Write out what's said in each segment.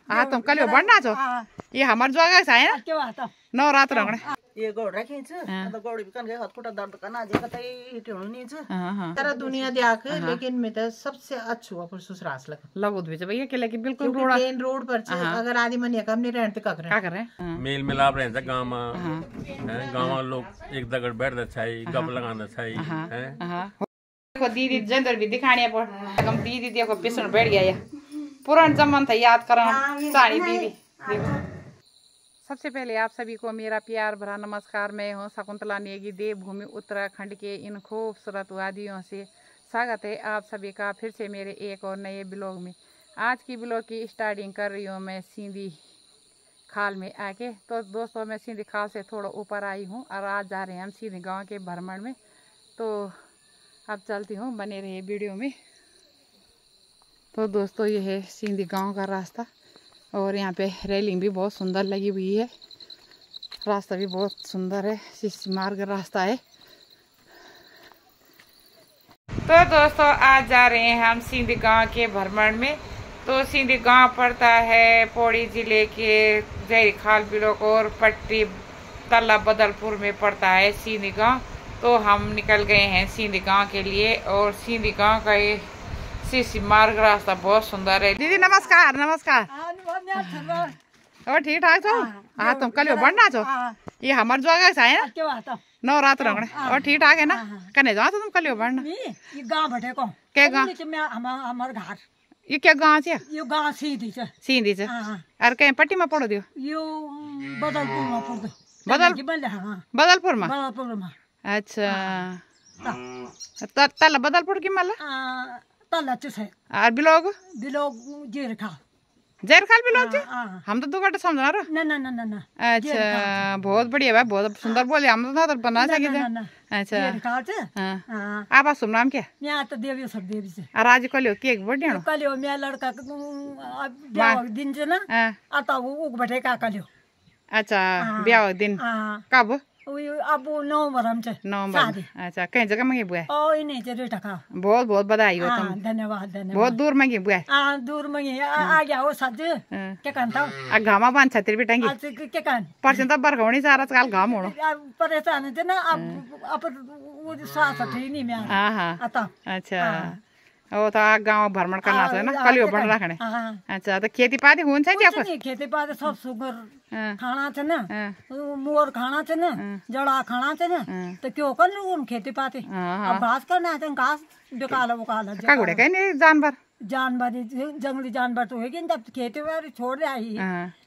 हाँ तुम कल बढ़ना छो ये हमार जगह से है ना नवरात्र रंगणे ये गोड़ रखी छ तो गोड़ भी कन गए हाथ खुटा दर्द करना जे कतई हिटणु नहीं छ तेरा दुनिया देख लेकिन मैं तो सबसे अच्छो अपन ससुरास लगो भी भैया के लेके बिल्कुल मेन रोड पर छ अगर आदि मन कम नहीं रहते का करे मेल मिलाप रहता गांव में गांव लोग एक दगड़ बैठ छाई गप लगाना छाई देखो दीदी जंदर भी दिखाने पर हम दीदी देखो पिसन बैठ गया पुरान जमान था याद करा सारी दीदी देखो। सबसे पहले आप सभी को मेरा प्यार भरा नमस्कार। मैं हूँ शकुंतला नेगी। देवभूमि उत्तराखंड के इन खूबसूरत वादियों से स्वागत है आप सभी का फिर से मेरे एक और नए ब्लॉग में। आज की ब्लॉग की स्टार्टिंग कर रही हूँ मैं सींधी खाल में आके। तो दोस्तों मैं सींधी खाल से थोड़ा ऊपर आई हूँ और आज जा रहे हैं हम सींधी गाँव के भ्रमण में। तो अब चलती हूँ, बने रहिए वीडियो में। तो दोस्तों ये है सींधी गाँव का रास्ता और यहाँ पे रेलिंग भी बहुत सुंदर लगी हुई है। रास्ता भी बहुत सुंदर है, शिष्य मार्ग रास्ता है। तो दोस्तों आज जा रहे हैं हम सींधी गांव के भ्रमण में। तो सींधी गांव पड़ता है पौड़ी जिले के जहरी खाल ब्लॉक और पट्टी तल्ला बदलपुर में पड़ता है सींधी गांव। तो हम निकल गए हैं सींधी गांव के लिए और सींधी गांव का ये शिष्य मार्ग रास्ता बहुत सुंदर है। दीदी नमस्कार। नमस्कार और ठीक ठाक छो? हाँ तुम कल बढ़ना छो ये हमार जगह से है ना नवरात्र रंगणे और ठीक ठाक है ना? कने जाओ तुम कल बढ़ना ये गांव भटे को क्या गांव हमार घर ये क्या गांव है? ये गांव सीधी छ सीधी छ और कहीं पट्टी में पड़ो दियो यो बदलपुर में पड़ दो बदलपुर में अच्छा तल बदलपुर की मल्ला तल्ला छ और बिलोग जैर खाल बिलोग जी हम तो दो घंटे समझा रहे ना अच्छा बहुत बढ़िया भाई बहुत सुंदर बोले हम तो बना सके अच्छा आप शुभ नाम क्या? यहाँ तो देवी सब देवी से और आज कल केक बढ़िया कल मैं लड़का दिन से ना आता वो बैठे का कल अच्छा ब्याह दिन कब? अब नवंबर अच्छा कहीं जगह में बुआ बहुत बहुत बधाई हो तुम धन्यवाद बहुत दूर में बुआ दूर में आ गया हो सज क्या कहता घामा बांध छतरी भी टंगी क्या कहन परसेंट तब बरगौनी सारा काल घाम होना परेशान थे ना अब सास नहीं मैं हाँ अच्छा वो तो गाँव भ्रमण करना है ना कलियो बन रखने अच्छा तो खेती पाती हो खेती पाती सब सुगर खाना छ ना मोर खाना छ ना जड़ा खाना छ ना तो क्यों कर लूं खेती पाती अब घास करना है घास बेकाला वकाला का गुड़े कहीं नहीं जानवर जंगली जानवर तो है तब खेती बाड़ी छोड़ आई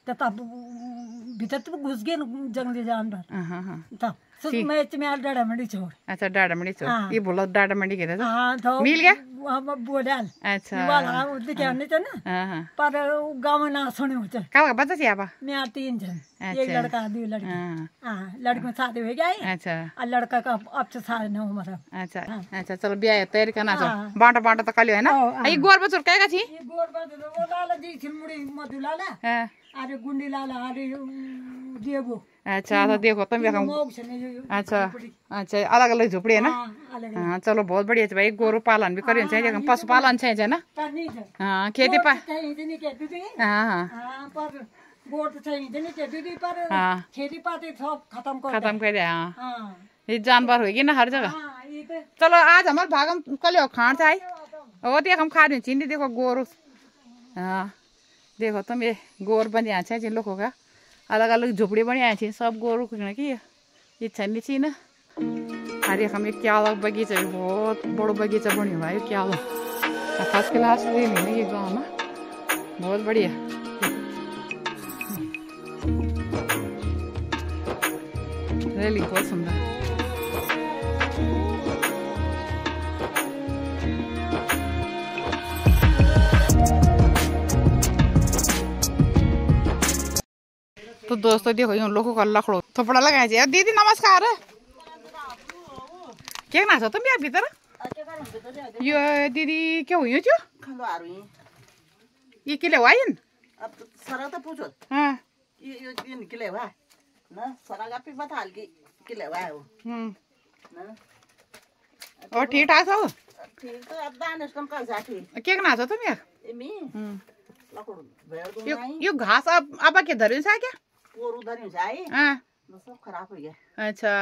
तो तब भीतर तो घुस गए जंगली जानवर तब मैं डाढ़ा मंडी छोड़ अच्छा डाढ़ा मंडी छोड़ ये बोला डाढ़ा मंडी के तो मिल गया बोला अच्छा वाला दिखाने थे ना पर गाँव में ना सुने होते का बच्चा थी आप मैं 3 जन एक लड़का 2 लड़की लड़की में शादी हो गई अच्छा और लड़का का अब से शादी न हो मतलब अच्छा अच्छा चलो ब्याह तैयारी करना चाहिए बांटा बांटा तो कलियो है ना ये गोर बचर क्या थी गोर बचर वो लाला जी छिलमुड़ी मधु लाला अरे गुंडी लाला अरे देवो अच्छा तो देखो तुम अच्छा अच्छा अलग अलग झोपड़ी है ना हाँ चलो बहुत बढ़िया है भाई गोरु पालन भी करियो चाहिए पशुपालन चाहिए ना हाँ खेती हाँ खेती पाती सब खत्म कर दिया हाँ ये जानवर होगी ना हर जगह। चलो आज हमारे भागम कल खान से आई और देख हम खा रहे चीनी देखो गोरु हाँ देखो तुम ये गोर बन यहाँ जिन लोगों का अलग अलग झोपड़ी बनी आई थी सब गोरु की इच्छा नहीं थी ना। अरे हम ये क्या अलग बगीचा बहुत बड़ो बगीचा बनी हुआ है क्या अलग फर्स्ट क्लास नहीं ये गाँव में बहुत बढ़िया रैली बहुत सुंदर। तो दोस्तों देखो उन लोगों का लखड़ो थोपड़ा लगाए जी। दीदी नमस्कार क्या ना तुम यार भीतर यो दीदी क्या हुई जो ये किले वाइन अब सरा तो पूछो हाँ ये निकले हुआ ना सरा का भी बता के किले हुआ है वो ना और ठीक ठाक हो ठीक तो अब दान इसको का जाती क्या ना तुम यार मी यो घास अब के धरियो छ क्या पोरू धरियो छ है हां सब खराब हो गया अच्छा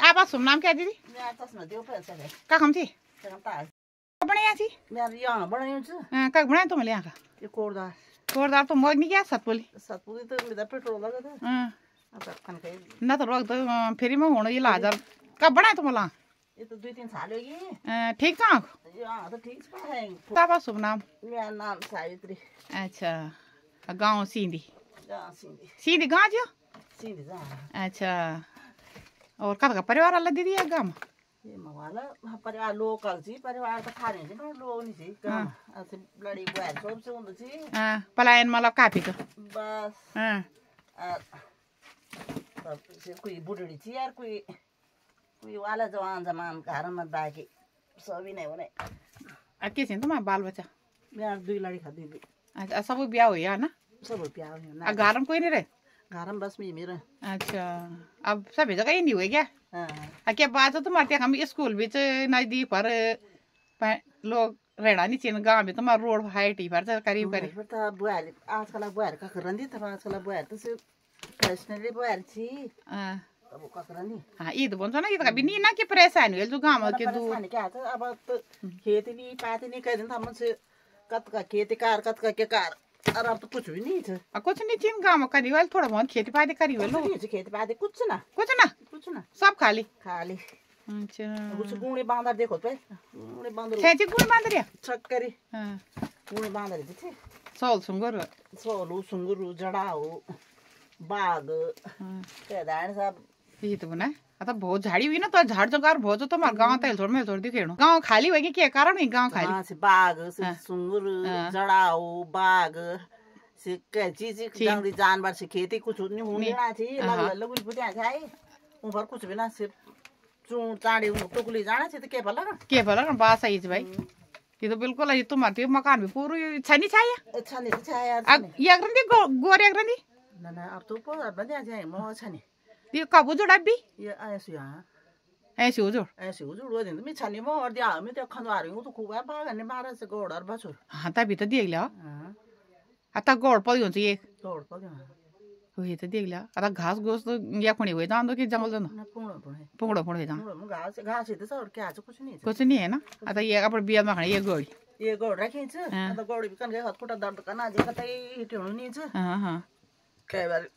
आप शुभ नाम क्या दीदी मैं चश्मा दियो पैसा है का हम थी करता है बनाया थी मैं यहाँ बनायो छु हां का बनाया तुमले यहाँ का ये कोरदार कोरदार तो मग नहीं क्या सतपुली तो मेरा पेट्रोल लगा था हां अब कन के ना तो रोक तो फेरी में होना ये 1000 का बनाया तुमला ये तो 2-3 साल हो गए ठीक था यहाँ तो ठीक है ताबा शुभ नाम मेरा नाम सावित्री अच्छा गांव सींधी सिंधी सींधी गांव जो सिंधी जा अच्छा और का परिवार वाला दीदी है गांव ये मवाला परिवार लोकल जी परिवार तो खाने जी पर लोग नहीं जी काम ऐसे लड़ी बुआर सब से होंगे जी हां पलायन मतलब काफी तो बस हां तब से कोई बुढ़ड़ी थी यार कोई वाला जवान जमान घर में बाकी सभी नहीं होने के छिन् त बाल बच्चा मेरा 2 लड़का दीदी अच्छा सब ब्याह हो या ना सब प्यार है ना घर में कोई नहीं रहे घर में बस मेरा अच्छा अब सभी जगह हिंदी हुई क्या हाँ क्या बात है तुम्हारे हम स्कूल भी नजदीक पर लोग रहना नहीं चाहिए गाँव में तुम्हारा रोड हाइट ही पर करीब करीब तो बुआर आजकल बुआर का रंदी था आजकल बुआर तो सिर्फ फैशनली बुआर थी अब का रंदी हाँ ईद बन्छ ना ईद कभी नहीं ना कि परेशानी है जो गाँव के दू क्या था अब तो खेती नहीं पाती नहीं कर दिन से कत का खेती कार कत का के कार और अब तो कुछ भी नहीं था कुछ नहीं चिन गाँव में करी वाले थोड़ा बहुत खेती पाती करी वाले खेती पाती कुछ ना सब खाली अच्छा कुछ गुणे बांदर देखो पे गुणे बांदर छेची गुणे बांदर छक्करी गुणे बांदर थे सोल सुंगुर जड़ाओ बाग केदार सब ये तो बना आता बहुत झाड़ी हुई ना तो झाड़ जगार बहुत जो तुम्हारे गाँव तेल छोड़ में छोड़ दी खेड़ो गाँव खाली होगी क्या कारण है गाँव खाली से बाग से सुंगुर जड़ाओ बाग से क्या चीज जंगली जानवर से खेती कुछ नहीं होनी ना थी लग कुछ बुझा जाए ऊपर कुछ भी ना सिर्फ चूं चाड़ी टुकली जाना थी तो के भला बात सही है भाई ये तो बिल्कुल है तुम्हारे मकान भी पूरी छनी छाया छनी छाया ये अग्रंदी गोरे अग्रंदी ना अब तो पर बजा जाए मो छनी ये कब उजड़ अभी ये ऐसे यहाँ ऐसे उजड़ वो दिन में छनी मो और दिया में तो खंडवा रही हूँ तो खूब है बागन ने 12 से गोड़ और बछुर हाँ तभी तो देख लिया आता गोड़ पड़ी होती है गोड़ पड़ी वही तो देख लिया आता घास घोस तो या खुणी हुए जान दो कि जंगल जानो पुंगड़ो पुंगड़ो जान घास है तो सब क्या कुछ नहीं है ना आता ये अपन बिया में खाने ये गोड़ रखी छ तो गोड़ भी कन के हाथ खुटा दर्द करना जे कतै हिटणु नहीं छ हां कई बार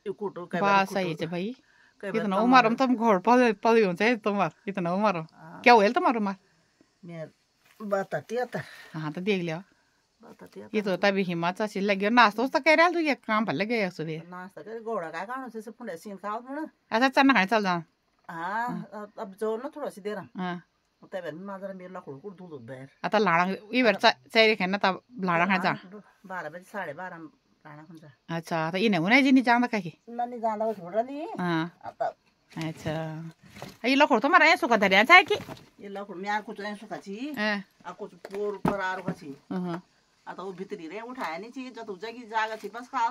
यो कुटो कई बार सही है भाई इतना उम्र में तुम घोड़ पल हुन्छ है तुम्हार इतना उम्र क्या हुआ तुम्हारा उम्र मैं 72 हाँ तो देख लिया ये तो तभी हिम्मत से लग गया नाश्ता तो कह रहा तू ये काम भल गया सुबह नाश्ता कर घोड़ा का गानो से पुणे सीन खाओ पुणे अच्छा चना खाने चल जा हां अब जो ना थोड़ा सी देर हां तब माजरा मेरे लखड़ को दूध बैर आता लाड़ा ई बार चाहिए खाना तब लाड़ा खा जा 12 बजे 12:30 लाड़ा खा अच्छा तो इने हुने जिनी जांदा काकी ननी जांदा छोड़ ली हां अब अच्छा ये लखड़ तुम्हारा ऐसो का धरिया चाहे कि ये लखड़ मैं कुछ ऐसो का छी आ कुछ पोर पर आरो का छी आ तो भीतरी रे उठाया नहीं छी जतो जगी जागा छी बस खा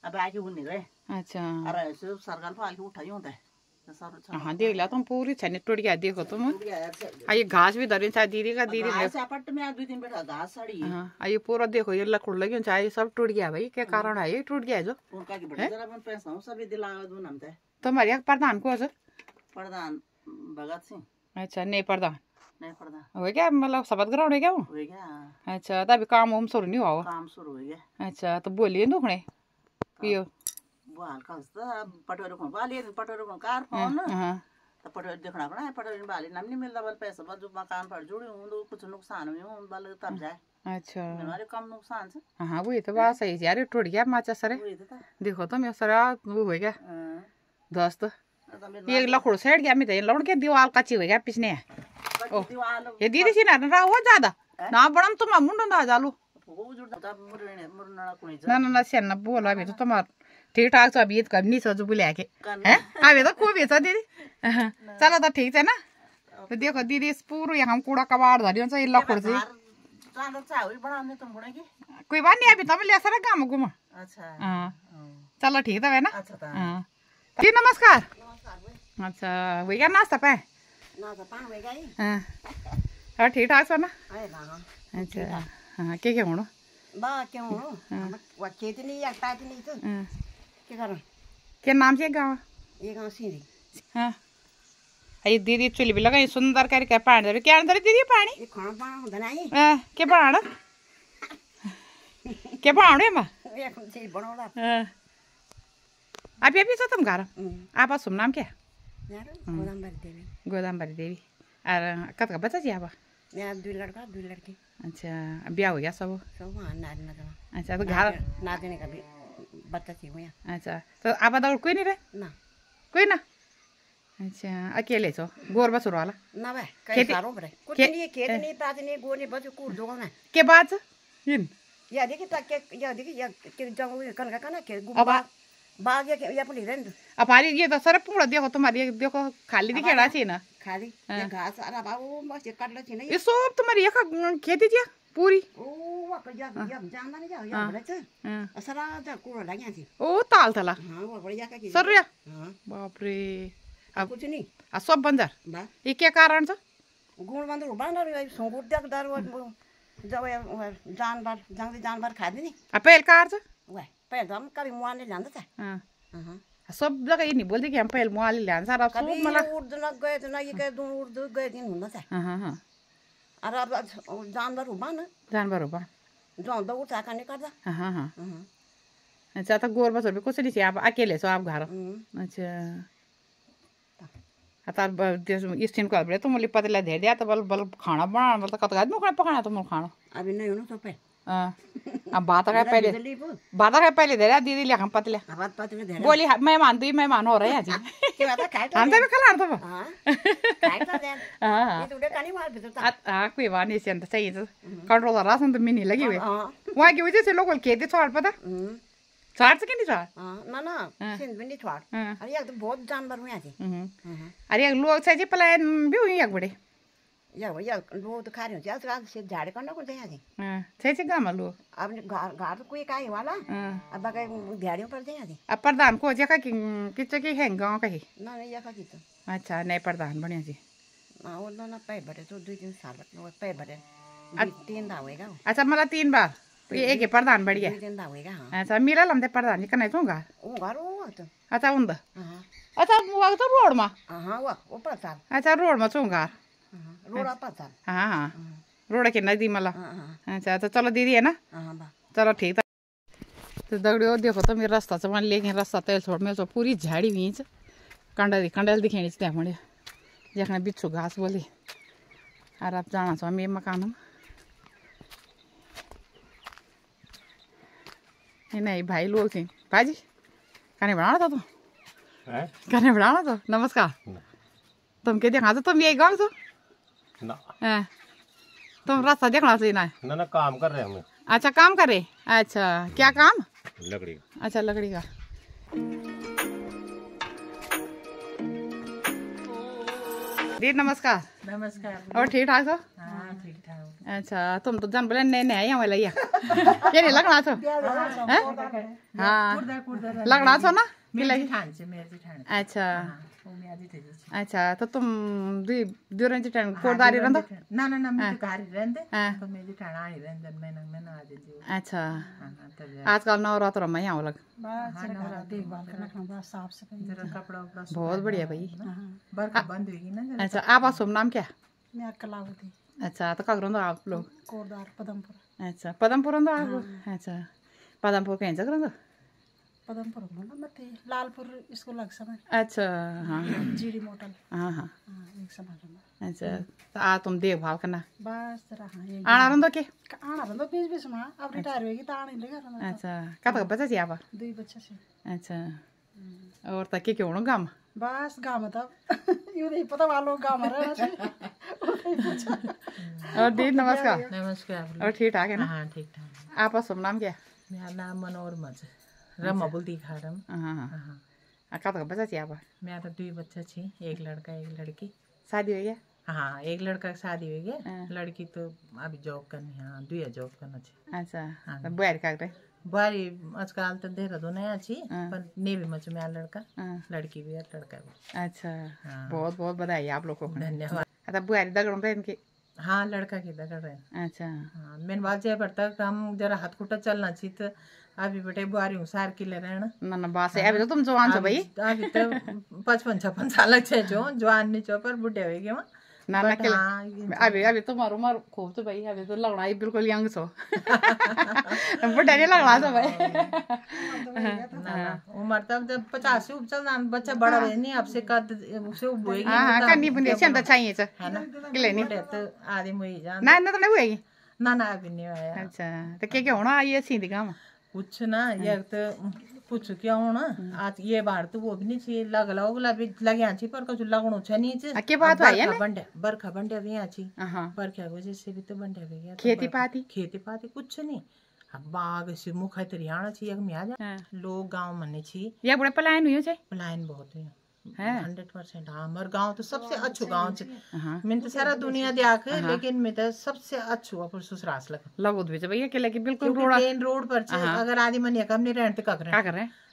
अब आके हुने रे अच्छा अरे ऐसे सरकार फाल के उठाई होता है हाँ देख लिया तुम पूरी छनी टूट गया देखो तुम ये घास भी धरी चाहे दीदी का दीदी पट में 2-3 बेटा घास सड़ी हाँ ये पूरा देखो ये लकड़ लगी चाहे सब टूट गया भाई क्या कारण है ये टूट गया जो उनका की बेटा जरा अपन पैसा हूं सभी दिलावा दो नमते तुम्हारे एक प्रधान को है प्रधान भगत सिंह अच्छा नहीं प्रधान हो गया मतलब शपथ ग्रहण है क्या वो हो गया अच्छा तभी काम वाम शुरू नहीं हुआ काम शुरू हो गया अच्छा तो बोलिए दुखने पियो बुहाल खस्ता पटोरे को बाली पटोरे को कार फोन तो पटोरे देखना पड़ा पटोरे बाली नाम नहीं मिलता बल पैसा बल जो मकान पर जुड़ी हूं तो कुछ नुकसान हुई हूं बल तब जाए अच्छा हमारे कम नुकसान से हां वही तो बात सही यार टूट गया माचा सरे देखो तो मैं सरा वो हो गया दोस्त ये लकड़ सेट गया मैं लौड़ के दीवार कच्ची हो गया पिछने ये दीदी सी ना रहा ज्यादा ना बड़म तुम मुंडो ना जालू ना सेना बोला अभी तो तुम्हार ठीक ठाक छ अभी करनी छ जो बुला के हैं अभी तो खूब छ दीदी चलो तो ठीक है ना तो देखो दीदी पूरा यहाँ कूड़ा कबाड़ धरियो छ ये लकड़ से कोई बात नहीं अभी तुम ले सर काम घूम अच्छा चलो ठीक है ना जी नमस्कार अच्छा वही क्या नाश्ता पाए हाँ ठीक ठाक छ ना अच्छा हाँ क्या होना बा क्यों वो खेती नहीं या ताज नहीं तो क्या करूं क्या नाम से गाँव ये गांव सीरी हाँ ये दीदी चुली भी लगाई सुंदर करके पानी दे क्या अंदर दीदी पानी ये खाना पाना होता नहीं क्या बनाना क्या बनाना है माँ ये कौन सी बनाओ अभी अभी तो तुम घर आप शुभ नाम क्या यार गोदामबारी देवी गोदामबारी देवी और कब का बच्चा जी आप मेरा 2 लड़का 2 लड़की अच्छा ब्याह हो गया सब वहाँ नाद ना अच्छा तो घर नादने का भी बच्चा थी हुआ अच्छा तो आप दौड़ कोई नहीं रहे ना कोई ना अच्छा अकेले छो गोर बसुर वाला ना भाई कई सारों पर कुछ नहीं खेत नहीं ताज नहीं गोर नहीं बस कूड़ दो ना के बाद इन या देखिए तक या देखिए या के जाऊँ कन का ना के गुबा बाग या पुली रहने अब हमारी ये तो सर पूरा देखो तुम्हारी ये देखो खाली दिखेड़ा चाहिए ना खाली ये घास अरे बाबू बस ये काट लो चाहिए ये सब तुम्हारी ये खेती थी पूरी ओ वो कर या जानना नहीं या बड़ा च असरा जा कूड़ लगा थी ओ ताल थला हां वो बढ़िया का की सर रे हां बाप रे अब कुछ नहीं आ सब बंदर बा ये क्या कारण छ गुण बंदर बांदर संगुट देख दार वो जब जानवर जानवर खा दी नहीं पहल कार छ वह पहले हम कभी मुआने जानता था हां हां सब जगह ये नहीं बोलते कि हम पहल मुआली ल्यान सारा सब कभी मला उर्दू न गए तो ना ये कह दूं उर्दू गए दिन होना था हां अरे अब जानवर हुआ ना जानवर हो बा जो दौड़ चाका नहीं करता हाँ अच्छा तो गोर बसर भी कुछ नहीं चाहिए आप अकेले छो आप घर अच्छा आता स्टीन को बड़े तो मुझे पतला दे दिया तो बल बल खाना बना मतलब कत गाद में पकाना तो मुझे खाना अभी नहीं होना तो पे अब बात का पहले दे रहा दीदी लिया हम पतले बात पतले दे बोली मैं मेहमान हो रहे हैं जी क्या बात खाए तो हम तो खिला तो हां खाए तो दे हां ये तो उड़े कानी मार भीतर था हां कोई बात नहीं सेंट चाहिए तो कंट्रोल राशन तो मिनी लगी हुई वहां की वजह से लोग खेती छोड़ पता छोड़ सके नहीं छोड़ हां ना ना सिंध भी नहीं छोड़ अरे ये तो बहुत जानवर हुए थे अरे लोग से प्लान भी हुई एक बड़े या लोग तो खा रहे हो आज से झाड़ करना को दे आजी हां से गामा लोग अब घर तो कोई काई वाला अब बाकी झाड़ियों पर दे आजी अब प्रधान को जगह की किच की है गांव का ही ना नहीं या का की तो अच्छा नहीं प्रधान बढ़िया जी ना वो ना पे बड़े तो 2-3 साल वो पे बड़े 3 दा होएगा अच्छा मला 3 बार ये एक ही प्रधान बढ़िया 2 दा होएगा हां अच्छा मिला लमदे प्रधान जी कने दूंगा वो घर वो तो अच्छा उंदा हां अच्छा वो तो रोड में हां वो पता अच्छा रोड में चूंगा रोड पता हाँ रोड के नजदीक मला अच्छा तो चलो दीदी है ना हां बा चलो ठीक है तो दगड़ियों देखो तो मेरा रास्ता से लेकिन रास्ता तेल छोड़ में पूरी झाड़ी हुई कंडल दिखेनी त्या मुझे जखने बिच्छू घास बोली और आप जाना छो हम ये मकान में नहीं भाई लोग थी भाजी कने बनाना था तुम कने बनाना तो नमस्कार तुम क्या देखा तो तुम यही गाँव तो ना तुम रास्ता देखना चाहिए ना काम कर रहे हैं हम अच्छा काम करे अच्छा क्या काम लकड़ी अच्छा लकड़ी का दी नमस्कार नमस्कार और ठीक ठाक हो हां ठीक ठाक अच्छा तुम तो जान बोले नए नए आई वाला ये नहीं लगना छो हाँ लगना छो ना अच्छा अच्छा तो तुम दुरन जिठान कोरदारी रंदो ना ना ना मैं तो घर रहंदे तो मैं जिठान आनी रहंदे मैं ना आज जी अच्छा आजकल नवरात्र में यहाँ लग बस नवरात्र देखभाल करना खाना साफ सफाई जरा कपड़ा उपड़ा बहुत बढ़िया भाई बरका बंद हुई ना अच्छा आप शुभ नाम क्या मैं कलावती अच्छा तो कहाँ रंदो आप लोग कोरदार पदमपुर अच्छा पदमपुर रंदो आप अच्छा पदमपुर कहीं जगह रंदो पदमपुर मत लालपुर इसको लग समय अच्छा हाँ जीडी मोटल हाँ हाँ एक समय अच्छा तो आ तुम देखभाल करना बस जरा हाँ आना रंदो के आना रंदो बीच बीच में अब रिटायर होगी तो आने लगा अच्छा कब तक बच्चा आप 2 बच्चे से अच्छा और तक के होनो गाम बस गाँव में तब यू नहीं पता वालों गाँव में रहना और दी नमस्कार नमस्कार और ठीक ठाक है ना हाँ ठीक ठाक आपका शुभ नाम क्या मेरा नाम मनोरमा है रमा बोलती खाड़म हाँ हाँ कब तक बच्चा आप मैं तो 2 बच्चा छी एक लड़का एक लड़की शादी हो गया हाँ एक लड़का की शादी हो गया लड़की तो अभी जॉब करनी हाँ 2 जॉब करना छी अच्छा बुआरी का रे बुआरी आजकल तो देहरादून नया छी पर नेवी में छी मेरा लड़का लड़की भी है लड़का भी अच्छा बहुत बहुत बधाई आप लोग को धन्यवाद अच्छा बुआरी दगड़ों पे इनके हाँ लड़का की दगड़ रहे। अच्छा हाँ मेन बात ये पड़ता हम जरा हाथ खुटा चलना चाहिए तो अभी बेटे बुआरी हूँ सार किले रहना ना बास है अभी तो तुम जवान छो भाई अभी तो 55-56 साल छे जो जवान नहीं छो पर बुढ़े हो गए ना ना के अभी अभी तुम्हारो उम्र खूब तो भाई अभी तो लगना ही बिल्कुल यंग छो बुढ़ा नहीं लगना छो भाई उम्र तब जब 50 ऊपर चलना बच्चा बड़ा रहे नहीं आपसे कद से होएगी हां करनी बुंदे से तो चाहिए छ है ना किले नहीं तो आदि मुई जान ना ना तो नहीं हुएगी ना अभी नहीं आया। अच्छा तो क्या होना ये सीधी काम कुछ ना ये तो कुछ क्या होना आज ये बार तो वो भी नहीं चाहिए लगला भी लगे छी पर कुछ लगणो छ नहीं छ के बात है ना बरखा बंडे भी आछी हां बरखा वजह से भी तो बंडे भी गया खेती पाती कुछ नहीं अब बाग से मुख है तरियाणा छी एक में आ जा लोग गांव मने छी ये बड़े पलायन हुई छे पलायन बहुत है 100%। हाँ हमारे गांव तो सबसे अच्छो गांव छ मैंने तो सारा दुनिया देख लेकिन मैं तो सबसे अच्छो अपन ससुराल लगो तो भैया के लेके बिल्कुल मेन रोड पर छ अगर आदि मन कम नहीं रहते का करे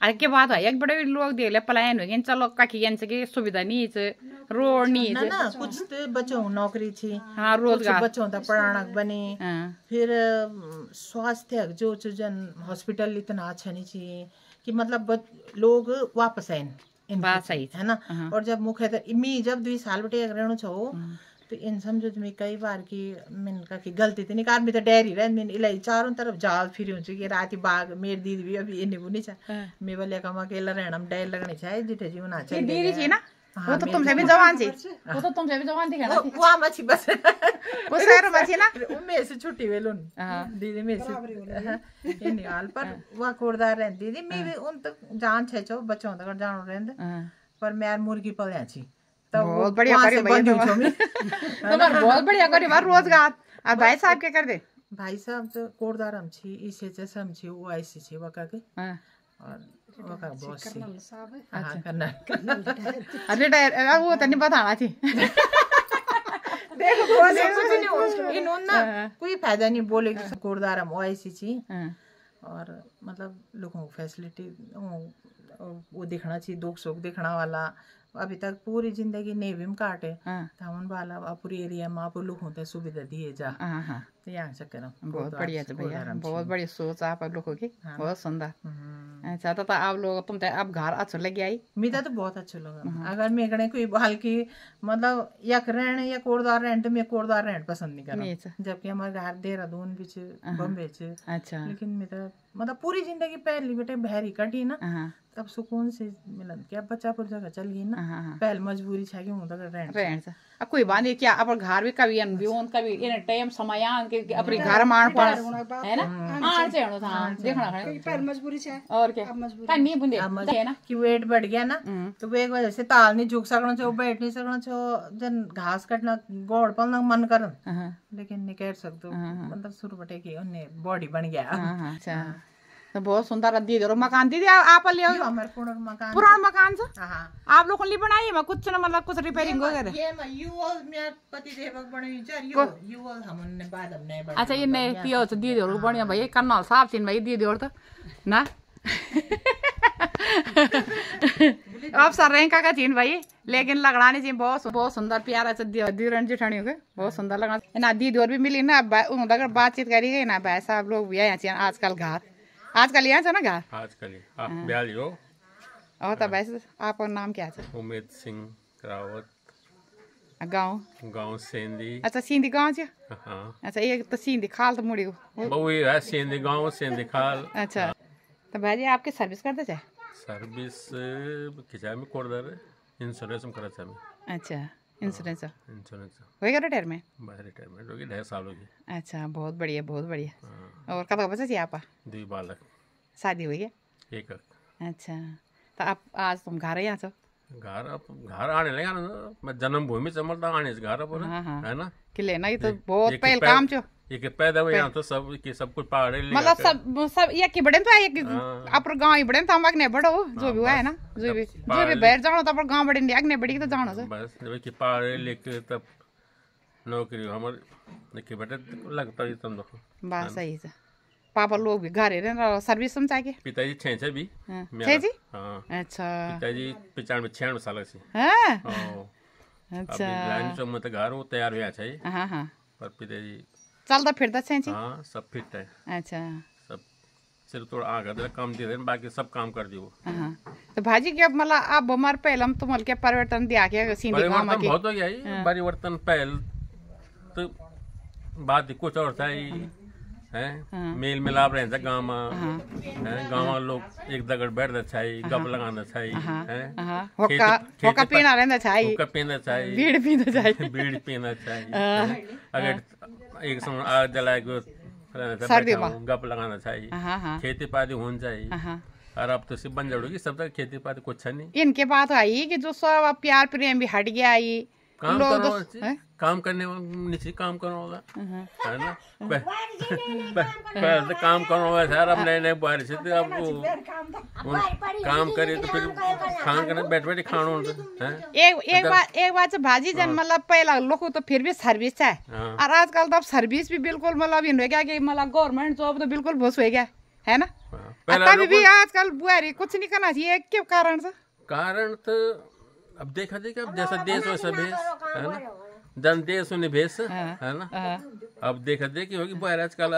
अरे के बात है एक बड़े लोग देले पलायन हो गए चलो काकी जन के सुविधा नहीं है रोड नहीं है ना कुछ तो बच्चों नौकरी छी हां रोजगार बच्चों ता पढ़ानक बने फिर स्वास्थ्य जो जन हॉस्पिटल इतना अच्छा नहीं छी कि मतलब लोग वापस आए बात सही है ना। और जब मुख्य मी जब 2 साल बटे रहणो छो तो इन समझो मैं कई बार की मैंने का की गलती तो निकार में तो डेरी रह मैं इलाई चारों तरफ जाल फिरी हूं कि राती बाग मेरी दीदी भी अभी इन्हें बुनी छा मैं बोले कम अकेला रहना डेर लगनी छा जिठे जीवन आ चल दीदी छी ना वो तो तुमसे भी जवान थी वो तो तुमसे भी जवान थी ना वो मछी बस वो शहर मछी ना उनमें से छुट्टी वेलुन दीदी में से इन हाल पर वो कोरदार रह दीदी मैं भी उन तक जान छे छो बच्चों तक जानो रहंद पर मैं यार मुर्गी पल्या छी तब बहुत बढ़िया करे भैया तुम्हार बहुत बढ़िया करे बार रोजगार अब भाई साहब क्या कर दे भाई साहब तो कोरदार हम छी इसे से सम छी वो ऐसी छी वका के और वका बॉस छी हां करना अरे वो तो नहीं बताना थी देखो बोले इन्होंने ना कोई फायदा नहीं बोले कि कोरदार हम ऐसी छी और मतलब लोगों को फैसिलिटी वो देखना चाहिए दुख सुख देखना वाला अभी तक पूरी जिंदगी नेवी में काटे तावन वाला पूरी एरिया में आप लोग होते सुविधा दिए जा तो यहाँ से करो बहुत बढ़िया है भैया बहुत बढ़िया सोच आप लोगों की बहुत सुंदर। अच्छा तो आप लोग तुम अब घर अच्छा लगे आई मेरा तो बहुत अच्छा लगा अगर मैं कहीं कोई हल्की मतलब यक रहन या कोरदार रहन तो मैं कोरदार रहन पसंद नहीं करता जबकि हमारे घर देहरादून भी बम्बे अच्छा लेकिन मेरा मतलब पूरी जिंदगी पहली बेटे बहरी कटी ना तब सुकून से मिलन क्या बच्चा पर जगह चल गई ना पहल मजबूरी छा कि हूं तक रहन अब कोई बात नहीं क्या अपन घर भी कभी अनबियोन कभी इन टाइम समय आन के अपने घर मार पड़ है ना आन से हणो था देखना है पहल मजबूरी छे और क्या का नहीं बुंदे है ना कि वेट बढ़ गया ना तो वे एक वजह से ताल नहीं झुक सकना छो बैठ नहीं सकना छो जन घास कटना गोड़ पलना मन करन लेकिन नहीं कर सकते मतलब शुरू बटे की उन्हें बॉडी बन गया। अच्छा तो बहुत सुंदर दीदी और मकान दीदी आप ले आओ हमारा पुराना मकान से आप लोगों ने बनाई है कुछ ना मतलब कुछ रिपेयरिंग वगैरह ये मैं यूएल मेरा पति देवक बने जर यूएल हमने बाद हमने बना अच्छा ये ने पियो तो दीदी और बढ़िया भाई कन्नौल साहब सिन भाई दीदी और तो ना अब सर रैंका का चीन भाई लेकिन लगड़ाने चाहिए बहुत सुंदर प्यारा दीरण जेठानी हो गए बहुत सुंदर लगना ना दीदी और भी मिली ना अगर बातचीत करी गई ना भाई साहब लोग भी यहाँ आजकल घर आजकल यहाँ ना घर आजकल आप ब्याली हो और तब वैसे आपका नाम क्या है? उमेद सिंह रावत गाँव सेंदी। अच्छा सिंधी गाँव छ हाँ अच्छा एक तो सिंधी खाल तो मुड़ी वही है सेंदी गाँव सेंदी खाल। अच्छा तो भाई आपके सर्विस करते चाहे सर्विस खिंचा में कोरदार इंश्योरेंस में करा चाहे। अच्छा इंश्योरेंस होएगा रिटायर में बस रिटायरमेंट होगी 2 साल होगी। अच्छा बहुत बढ़िया और कब बचा चाहिए आप 2 बालक शादी हुई है एक। अच्छा तो आप आज तुम घर यहाँ छो घर आने लगा ना मैं जन्मभूमि से मतलब आने से घर पर है ना कि लेना ही तो बहुत पहले काम छो ये पैदा हुए यहाँ तो सब कुछ पहाड़े मतलब सब ये की बड़े तो एक अपर गांव ही बड़े तो हम आगे बढ़ो जो भी हुआ है ना जो भी बाहर जानो तो अपर गांव बड़े आगे बढ़ी तो जानो से बस कि पहाड़े लेके तब नौकरी हमारे लेके बेटे लगता ही तुम देखो बात सही है। पापा लोग भी घर रहे सर्विस में चाहिए पिताजी 6 भी जी हाँ अच्छा पिताजी 95-96 साल से हाँ अच्छा लाइन चौक में तो घर वो तैयार हुआ चाहिए हाँ हाँ पर पिताजी चलता फिरता चाहिए? हाँ सब फिट है। अच्छा, सब सिर्फ थोड़ा आगे कम दे रहे, बाकी सब काम कर दियो। हाँ। तो भाजी क्या मतलब आप बीमार पहले तो मतलब क्या परिवर्तन दिया क्या सीधी गांव में? बहुत हो गया ही परिवर्तन। पहले तो बात कुछ और था ही है, मेल मिलाप रहता गाँव में, गाँव में लोग एक दगड़ बैठता छाई, गप लगाना छाई, होका पीना रहता छाई, होका पीना छाई, बीड़ पीना छाई, बीड़ पीना छाई। अगर एक समय आग जलाए सर्दी में गप लगाना चाहिए, खेती पाती होनी चाहिए। और अब तो सिर्फ बन जाओगी सब तक खेती पाती कुछ नहीं। इनके बात आई कि जो सब प्यार प्रेम भी हट गया, आई काम करने नीचे काम करना होगा, है ना। पहले तो काम करना होगा सर, अब नए नए बारिश से अब काम करे तो फिर खाना करने बैठ बैठे खाना। एक बात से भाजी जन मतलब पहला लोग तो फिर भी सर्विस है, और आजकल तो अब सर्विस भी बिल्कुल मतलब इन हो गया कि मतलब गवर्नमेंट जॉब तो बिल्कुल बहुत हो गया है ना। तभी भी आजकल बुआरी कुछ नहीं करना चाहिए, क्यों कारण से? कारण तो अब देखा अब जैसा देश वैसा भेष, है ना। जन देश उन्हें भेष, है ना। अब देखा देखी होगी बुआरी आजकल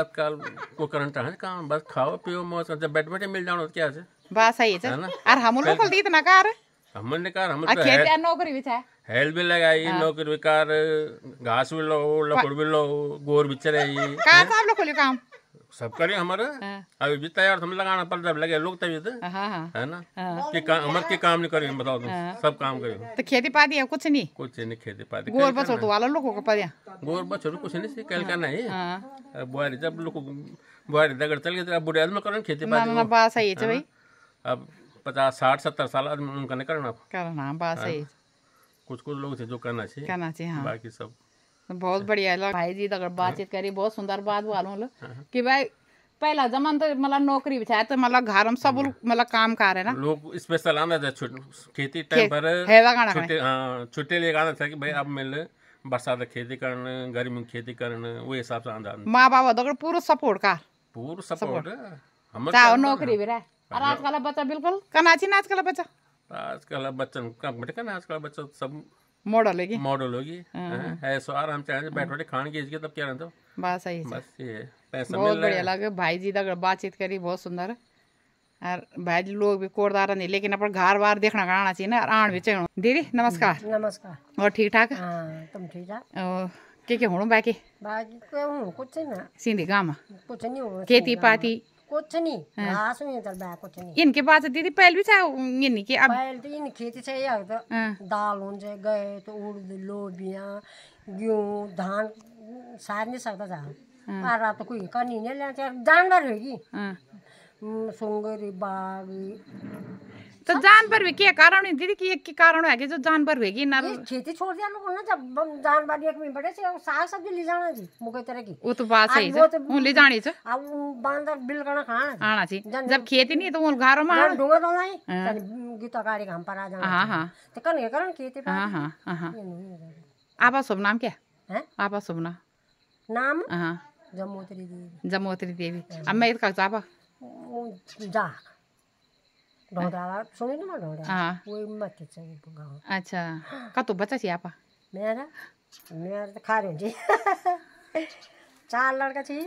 को करंट है काम, बस खाओ पियो मौज जब बैठ बैठे मिल जाओ क्या से बात सही है। और हम लोग को इतना कार हमने कार हम खेती नौकरी भी है, हेल भी लगाई, नौकरी भी कार, घास भी लो, लकड़ भी लो, गोर भी चले सब लोग काम सब करे हमारे। अभी भी तैयार हम लगाना पड़ जब लगे लोग तभी तो, है ना। कि हमारे के काम नहीं करे बताओ तुम, सब काम करे। तो खेती पाती है कुछ नहीं, कुछ नहीं खेती पाती। गोर बछोर तो वाला लोगों को पड़िया, गोर बछोर कुछ नहीं कल का नहीं। बुआरी जब लोग बुआरी दगड़ चल गए बुढ़े आदमी करें खेती पाती। बात सही है भाई, अब 50 60 70 साल आदमी उनका नहीं करना। बात सही। कुछ लोग थे जो करना चाहिए, बाकी सब बहुत बढ़िया है। भाई जी अगर बातचीत करी बहुत सुंदर बात वालों कि भाई पहला जमान तो मतलब नौकरी भी था, तो मतलब घर में सब मतलब काम कर रहे ना लोग स्पेशल आना था खेती टाइम पर छुट्टी लेके आना था कि भाई अब मिल बरसात खेती करना, गर्मी में खेती करना, वो हिसाब से आना। माँ बाप अगर पूरा सपोर्ट का पूरा सपोर्ट चाहे नौकरी भी रहे। और आजकल बच्चा बिल्कुल कनाची ना, आजकल बच्चा आजकल बच्चा सब मॉडल होगी, मॉडल होगी ऐसा आराम से बैठ बैठे खाने की तब क्या रहता। बात सही है, बस ये पैसा बहुत बढ़िया लगे। भाई जी अगर बातचीत करी बहुत सुंदर। और भाई जी लोग भी कोरदार नहीं, लेकिन अपन घर बार देखना आना चाहिए ना, आण भी चाहिए। दीदी नमस्कार। नमस्कार। और ठीक ठाक? तुम ठीक ठाक? क्या हूँ बाकी कुछ ना सीधी गाँव कुछ नहीं, खेती पाती कुछ नहीं, घास नहीं चल रहा कुछ नहीं। इनके पास दीदी पहले भी था ये कि अब पहले तो इन खेती से ये तो दाल हुन्छ गए तो उड़द लोबिया गेहूँ धान सार नहीं सकता था। पारा तो कोई करनी नहीं ले जानवर होगी, सुंगरी बाघ। तो जानवर भी क्या कारण है दीदी की, एक के कारण है कि जो जानवर होगी ना खेती छोड़ दिया लोगों ने, जब जानवर एक में बड़े से साग सब्जी ले जाना जी मुके तरह की। वो तो बात सही है, वो ले जानी है। अब बांदर बिल करना खाना आना चाहिए, जब खेती नहीं तो वो घरों में आना ढूंगा तो नहीं गीता गाड़ी हम पर आ जाना। हाँ तो करने कारण खेती पर। हाँ आपका शुभ नाम क्या है? आपका शुभ नाम जमोत्री देवी। जमोत्री देवी। अब मैं इसका जापा जा ढोंडा सुनी ना ढोंडा वही मत गाँव। अच्छा कतो बच्चा छी आपा? मेरा तो खा रही जी 4 लड़का चाहिए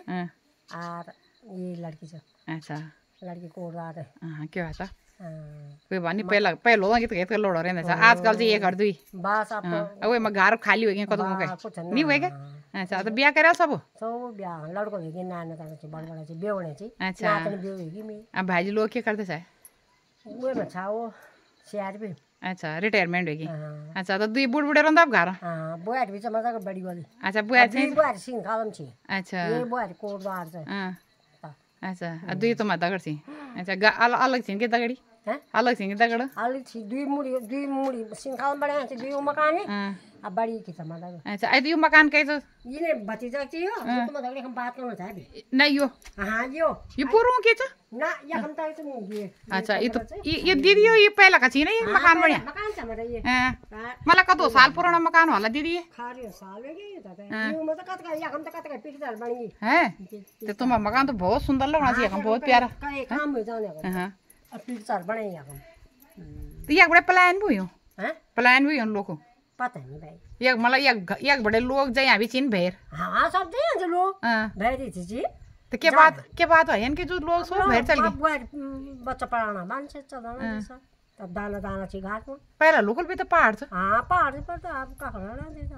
और ये लड़की छ। अच्छा लड़की कोरदार है। क्या है था कोई बानी पहलो गीत लोड़ो रहने आजकल चाहिँ एक दुई बस अब मैं घर खाली हो गए कतो नहीं हुए क्या? अच्छा तो बिहा करे सब बिहा लड़को होगी नानी का बड़ा बेवने चाहिँ। अच्छा बेगी में अब भाईजी लोग क्या करते है? वो अच्छा वो शेयर भी। अच्छा रिटायरमेंट होगी। अच्छा तो दुई बुढ़ बुढ़े रहंदा अब घर? हां बुआरी भी मजा को बड़ी वाली। अच्छा बुआरी बुआरी सिंह खालम छी। अच्छा ये बुआरी कोरदार छ। अच्छा दुई तो माता गर्छ। अच्छा अलग छिन् के दगडी हैं अलग छिन् के दगड अलग छी दुई मुड़ी सिंह खालम बडे छ दुई मकान है अब बड़ी की छ माता। अच्छा आई यो मकान कै छ? ये भतीजा छी हो तो दगडी हम बात करना चाहे नहीं यो हां यो पुरो के छ ना या हम त ये। अच्छा ये दीदी यो पहला का छी नहीं मकान बढ़िया मकान छ मेरा ये। मला कतो साल पुराना मकान होला दीदी ये? खारियो साल है ये दादा यो म त कत या हम त कत पिक्चर बनी है तो तुम्हारा मकान तो बहुत सुंदर लग रहा है, बहुत प्यारा काम हो जाने अब पिक्चर बने या हम तो ये बड़े प्लान भी हो हैं प्लान भी उन लोगों पता नहीं भाई। एक मतलब एक बड़े लोग जाए यहाँ भी चिन्ह भेर। हाँ सब दे जो लोग भेरी थी जी। तो क्या बात है इनके जो लोग सो भेर चल गए। बच्चा पढ़ाना मानसे चलाना सब तब दाना दाना ची घाट में। पहला लोकल भी तो पहाड़ था। हाँ पहाड़ पर तो आप का खड़ा देता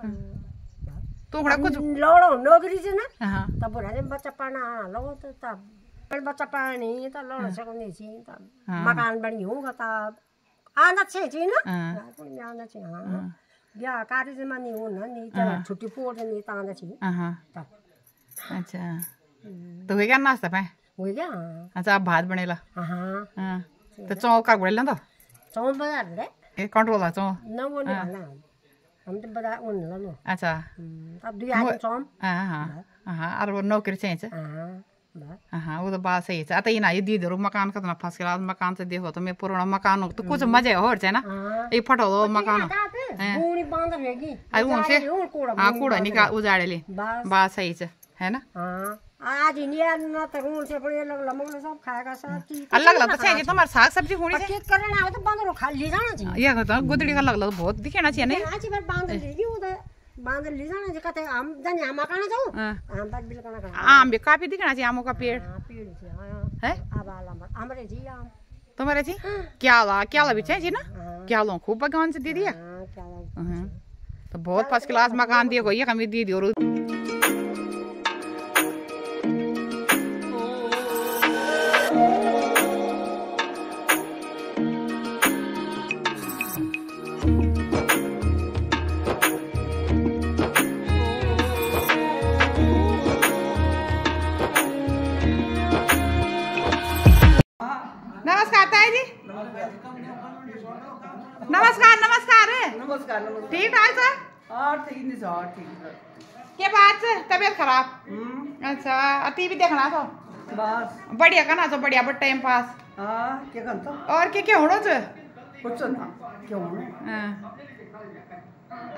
तो बड़ा कुछ लोड़ो नौकरी से ना। हाँ तब बोला जब बच्चा पढ़ना लोगों तो तब बच्चा पढ़ा नहीं तो लोड़ सको नहीं ची तब मकान बनी होगा तब आना चाहिए ना। आना चाहिए हाँ ब्याह कार्य से मनी हो ना नहीं चला छुट्टी पोड़ नहीं तो आना चाहिए तब। अच्छा तो हुई क्या नाश्ता पे हुई क्या। अच्छा आप भात बनेला। हाँ तो चौ का बनेला तो चौ बाजार रे ए कंट्रोल है चौ न वो नहीं खाना हम तो बाजार उन लो। अच्छा अब दुई आके चौ हाँ और वो नौकरी चाहिए। हाँ वो तो बात सही है। आता ये दीदी मकान का तो फंस गया मकान से देखो तो मैं पुराना मकान हो तो कुछ मजे हो ना ये फटो दो मकान हाँ कूड़ा निकाल उजाड़े ले बात सही है ना। आज ना तो रूल से अलग सब खाएगा सब चीज अलग अलग तो चाहिए तुम्हारे साग सब्जी होनी चाहिए करना तो बंदर खा ले जाना चाहिए। ये तो गुदड़ी का अलग बहुत दिखना चाहिए नहीं आज बार बांध लेगी उधर बांध ले जाना चाहिए कहते हम जाने आम खाना जाओ आम बात बिल करना आम भी काफी दिखना चाहिए आमों का पेड़ है अब हमारे जी आम तुम्हारे जी क्या भी चाहिए ना क्या लो खूब भगवान से दे दिया तो बहुत फर्स्ट क्लास मकान दिए कोई कमी दी दी और नमस्कार ठीक ठाक सर। और ठीक नहीं सर ठीक क्या बात है तबीयत खराब। अच्छा टीवी देखना तो बस बढ़िया करना तो बढ़िया बट टाइम पास क्या करता और क्या होना तो कुछ ना क्यों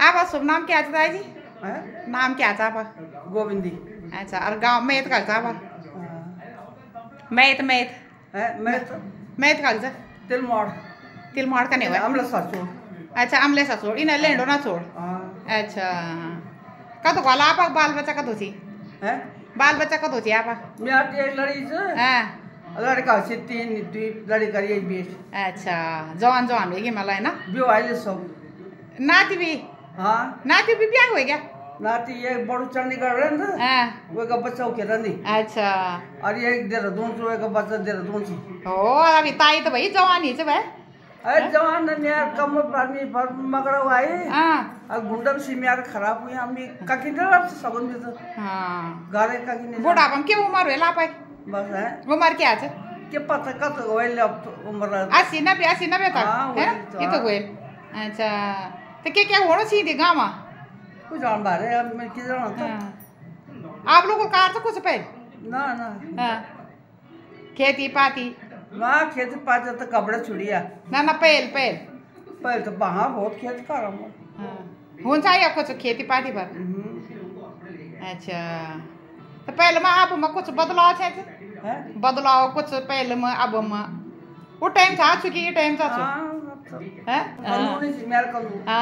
आप शुभ नाम क्या था जी नाम क्या था आप गोविंदी। अच्छा और गांव मैथ का था मैथ मैथ का तिलमोड़ का नहीं हुआ अमला छोड़। अच्छा अमले सा छोड़ इन्हें लेंडो ना छोड़। अच्छा कतो वाला आप बाल बच्चा कतो थी बाल बच्चा कतो थी आप मेरी एक लड़ी से लड़का से 3 लड़ी करिए 20। अच्छा जवान होगी मलाई ना बियो आइले सब नाती भी हाँ नाती भी ब्याह हो गया नाती ये बड़ू चंडीगढ़ रहन वो का बच्चा के रहनी। अच्छा और ये देहरादून से का बच्चा देहरादून से ओ अभी ताई तो भाई जवानी से भाई अरे जवान ने यार कम पानी पर मगर आई और गुंडम सी यार खराब हुई हम भी काकी ने से सबन भी तो हां गारे काकी ने बूढ़ा हम के उम्र है ला पाए बस है उम्र क्या है के पता कत होइल अब उम्र 80 90 तक है ये तो होइल। अच्छा तो क्या होना सीधे गांव में कुछ जान बारे अब मैं किधर होता आप लोगों को कार तो कुछ पे ना हां खेती पाती ना खेती पाते तो कपड़े छुड़िया ना पहल तो वहाँ बहुत खेत कर हो चाहिए कुछ खेती पाती पर। अच्छा तो पहले में आप में कुछ बदलाव है बदलाव कुछ पहले में अब में वो टाइम था चुकी ये टाइम था है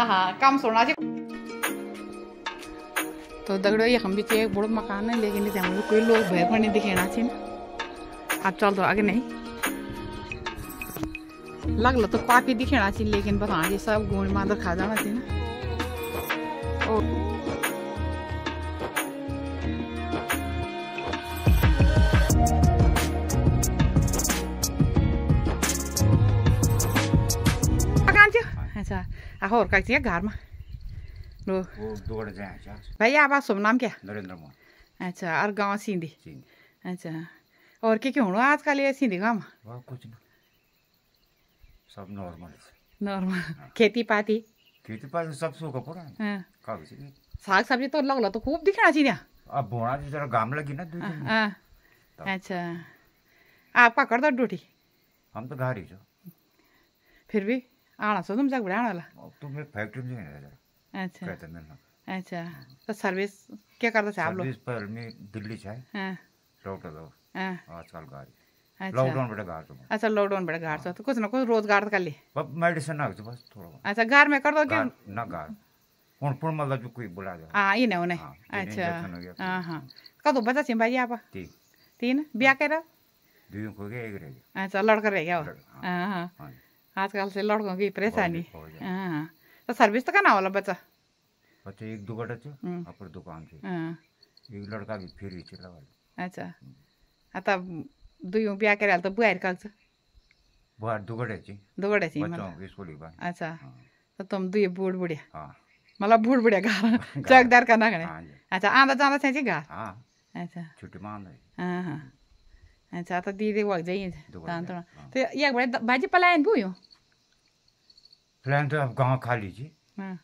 हाँ कम सोना चाहिए। तो दगड़ो ये हम भी चाहिए बड़ो मकान है लेकिन इसे कोई लोग भय पर नहीं दिखेना चाहिए अब चल दो आगे नहीं लगल तो काफी दिखेना चाहिए लेकिन बस हाँ ये सब गोल मादर खा जाना चाहिए ना। अच्छा और क्या घर में लो भाई आप शुभ नाम क्या नरेंद्र मोहन। अच्छा और गाँव सिंधी अच्छा और क्या होना आजकल ये सिंधी गाँव में कुछ ना सब नॉर्मल खेती पाती सब सूखा पड़ा साग सब्जी तो लगला तो खूब दिखना चाहिए अब बोना जरा गाम लगी ना 2 दिन। अच्छा आपका कर दो ड्यूटी हम तो घर ही जो फिर भी आना सो तुम जग बड़ा आना तुम एक फैक्ट्री में जरा अच्छा कहते हैं अच्छा तो सर्विस क्या करते थे आप लोग सर्विस पर में दिल्ली से है डॉक्टर लोग आजकल गाड़ी लॉकडाउन बड़ा घर तो अच्छा लॉकडाउन बड़ा घर तो कुछ ना कुछ रोजगार कर ले मेडिसिन ना बस थोड़ा अच्छा घर में कर दो क्या ना घर पुण मतलब जो कोई बुला दो हाँ इन्हें उन्हें अच्छा हाँ हाँ कदों बच्चा छी भाई आप तीन ब्याह कर दुई को गया एक रह गया अच्छा लड़का रह गया हाँ हाँ आजकल से लड़कों की परेशानी हाँ तो सर्विस तो करना वाला बच्चा एक दुगड़ा थे अपने दुकान से एक लड़का भी फिर ही चला वाला अच्छा आता दुई ब्याह कर तो बुआर कल से बुआर दुगड़े छी बच्चों स्कूल बा अच्छा तो तुम दुई बूढ़ बुढ़िया हां मतलब बूढ़ बुढ़िया घर चौकदार करना गने अच्छा आंदा जांदा छे जी घर हां अच्छा छुट्टी मान है हां हां अच्छा तो दीदी वक जाइए तान तो एक बड़े भाजी पलायन बुयो प्लान तो अब गांव खाली जी हां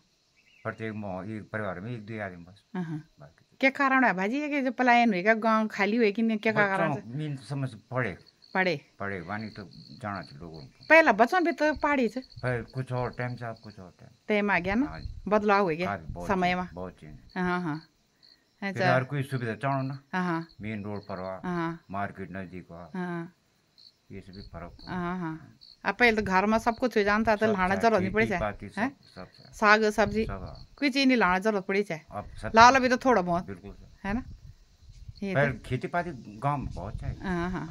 प्रत्येक एक परिवार में एक दो आदमी बस हां क्या कारण है भाजी ये जो पलायन हुएगा गांव खाली हुए कि नहीं क्या कारण है मीन समझ पड़े वानी तो जाना चाहिए लोगों को पहला बचपन भी तो पहाड़ी से पर कुछ और टाइम से आप कुछ और टाइम टाइम आ गया ना बदलाव हो गया समय में बहुत चेंज हाँ हाँ अच्छा हर कोई सुविधा चाहो ना हाँ मेन रोड पर हाँ मार्केट नजदीक हाँ ये सभी फर्क हाँ हाँ अब पहले तो घर में सब कुछ हो जानता तो लाना जरूरत नहीं पड़ी है साग सब्जी कोई चीज नहीं लाना जरूरत पड़ी चाहे लाल भी तो थोड़ा बहुत बिल्कुल है ना खेती पाती गांव में बहुत है हाँ हाँ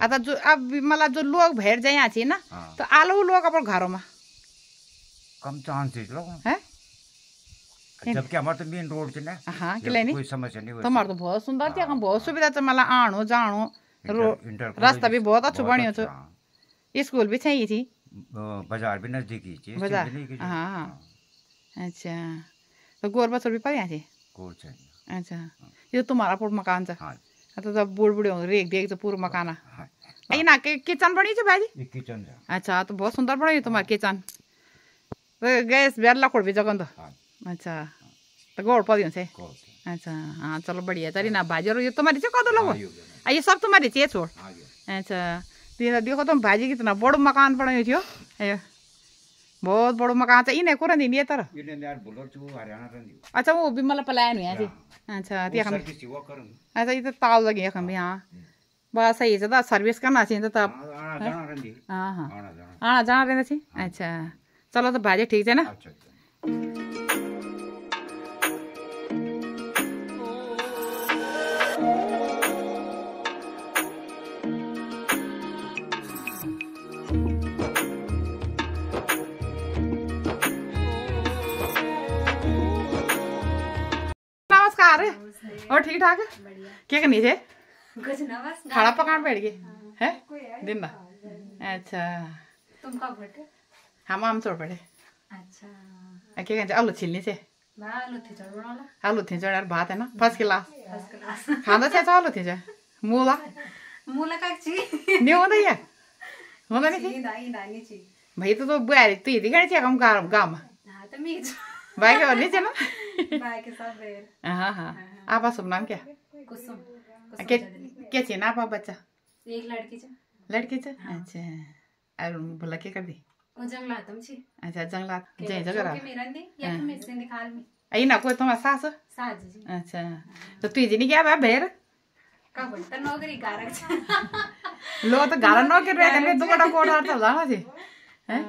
आता जो अब मतलब जो लोग भेड़ जाए यहाँ ना तो आलू लोग अपन घरों में कम चांसेस लोग है जबकि हमारे तो मेन रोड से ना हाँ कि नहीं कोई समस्या नहीं तुम्हारे तो बहुत सुंदर थी बहुत सुविधा तो मतलब आनो जानो रास्ता भी बहुत अच्छा बनियो तो स्कूल भी चाहिए थी बाजार भी नजदीकी थी बाजार हाँ हाँ अच्छा तो गोर बच्चों भी पढ़े थे गोर चाहिए अच्छा ये तुम्हारा पूरा मकान था तो जब बूढ़ बूढ़े होंगे रेख देख तो पूरा मकान है ना किचन बनी थी भाजी किचन अच्छा तो बहुत सुंदर बनी तुम्हारा किचन तो गैस बेर लकड़ भी जगन तो अच्छा तो गोड़ पौधी से अच्छा हाँ चलो बढ़िया चली ना भाजी और ये तुम्हारी चाहिए कदों लोगो ये सब तुम्हारी चाहिए छोड़ अच्छा देखो तुम भाजी कितना बड़ो मकान बनायो थियो बहुत बड़ो मकान था इन्हें कुरन नहीं तर अच्छा वो भी मतलब पलायन हुआ थी अच्छा अच्छा ये तो ताल लगी है हम यहाँ बस सही है तो सर्विस करना चाहिए तो हाँ हाँ हाँ जाना रहना चाहिए अच्छा चलो तो भाजी ठीक है ना और ठीक ठाक क्या करनी थे खाना पकाने बैठ गए हैं दिन ना अच्छा तुम कब बैठे हम आम चोड़ बैठे अच्छा क्या कहते आलू छिलनी से आलू थी चढ़ भात है ना फर्स्ट क्लास खाँदा छ आलू थी मूला मूला का नहीं होता हुँदैन नि भाइ त बुहारी तँ हिँडी गाडी चाहिँ गाउँमा भाइ के भन्ने छैन आपा शुभ नाम क्या क्या चाहिए आपा बच्चा एक लड़की छ अच्छा और भला के कर दी अच्छा जंगलात जय जगह आई ना कोई तुम्हारा सास अच्छा तो तू जी नहीं क्या बा भेर लो तो गारा नौकरी रहते हैं दुगड़ा कोठा तो जाना थी हैं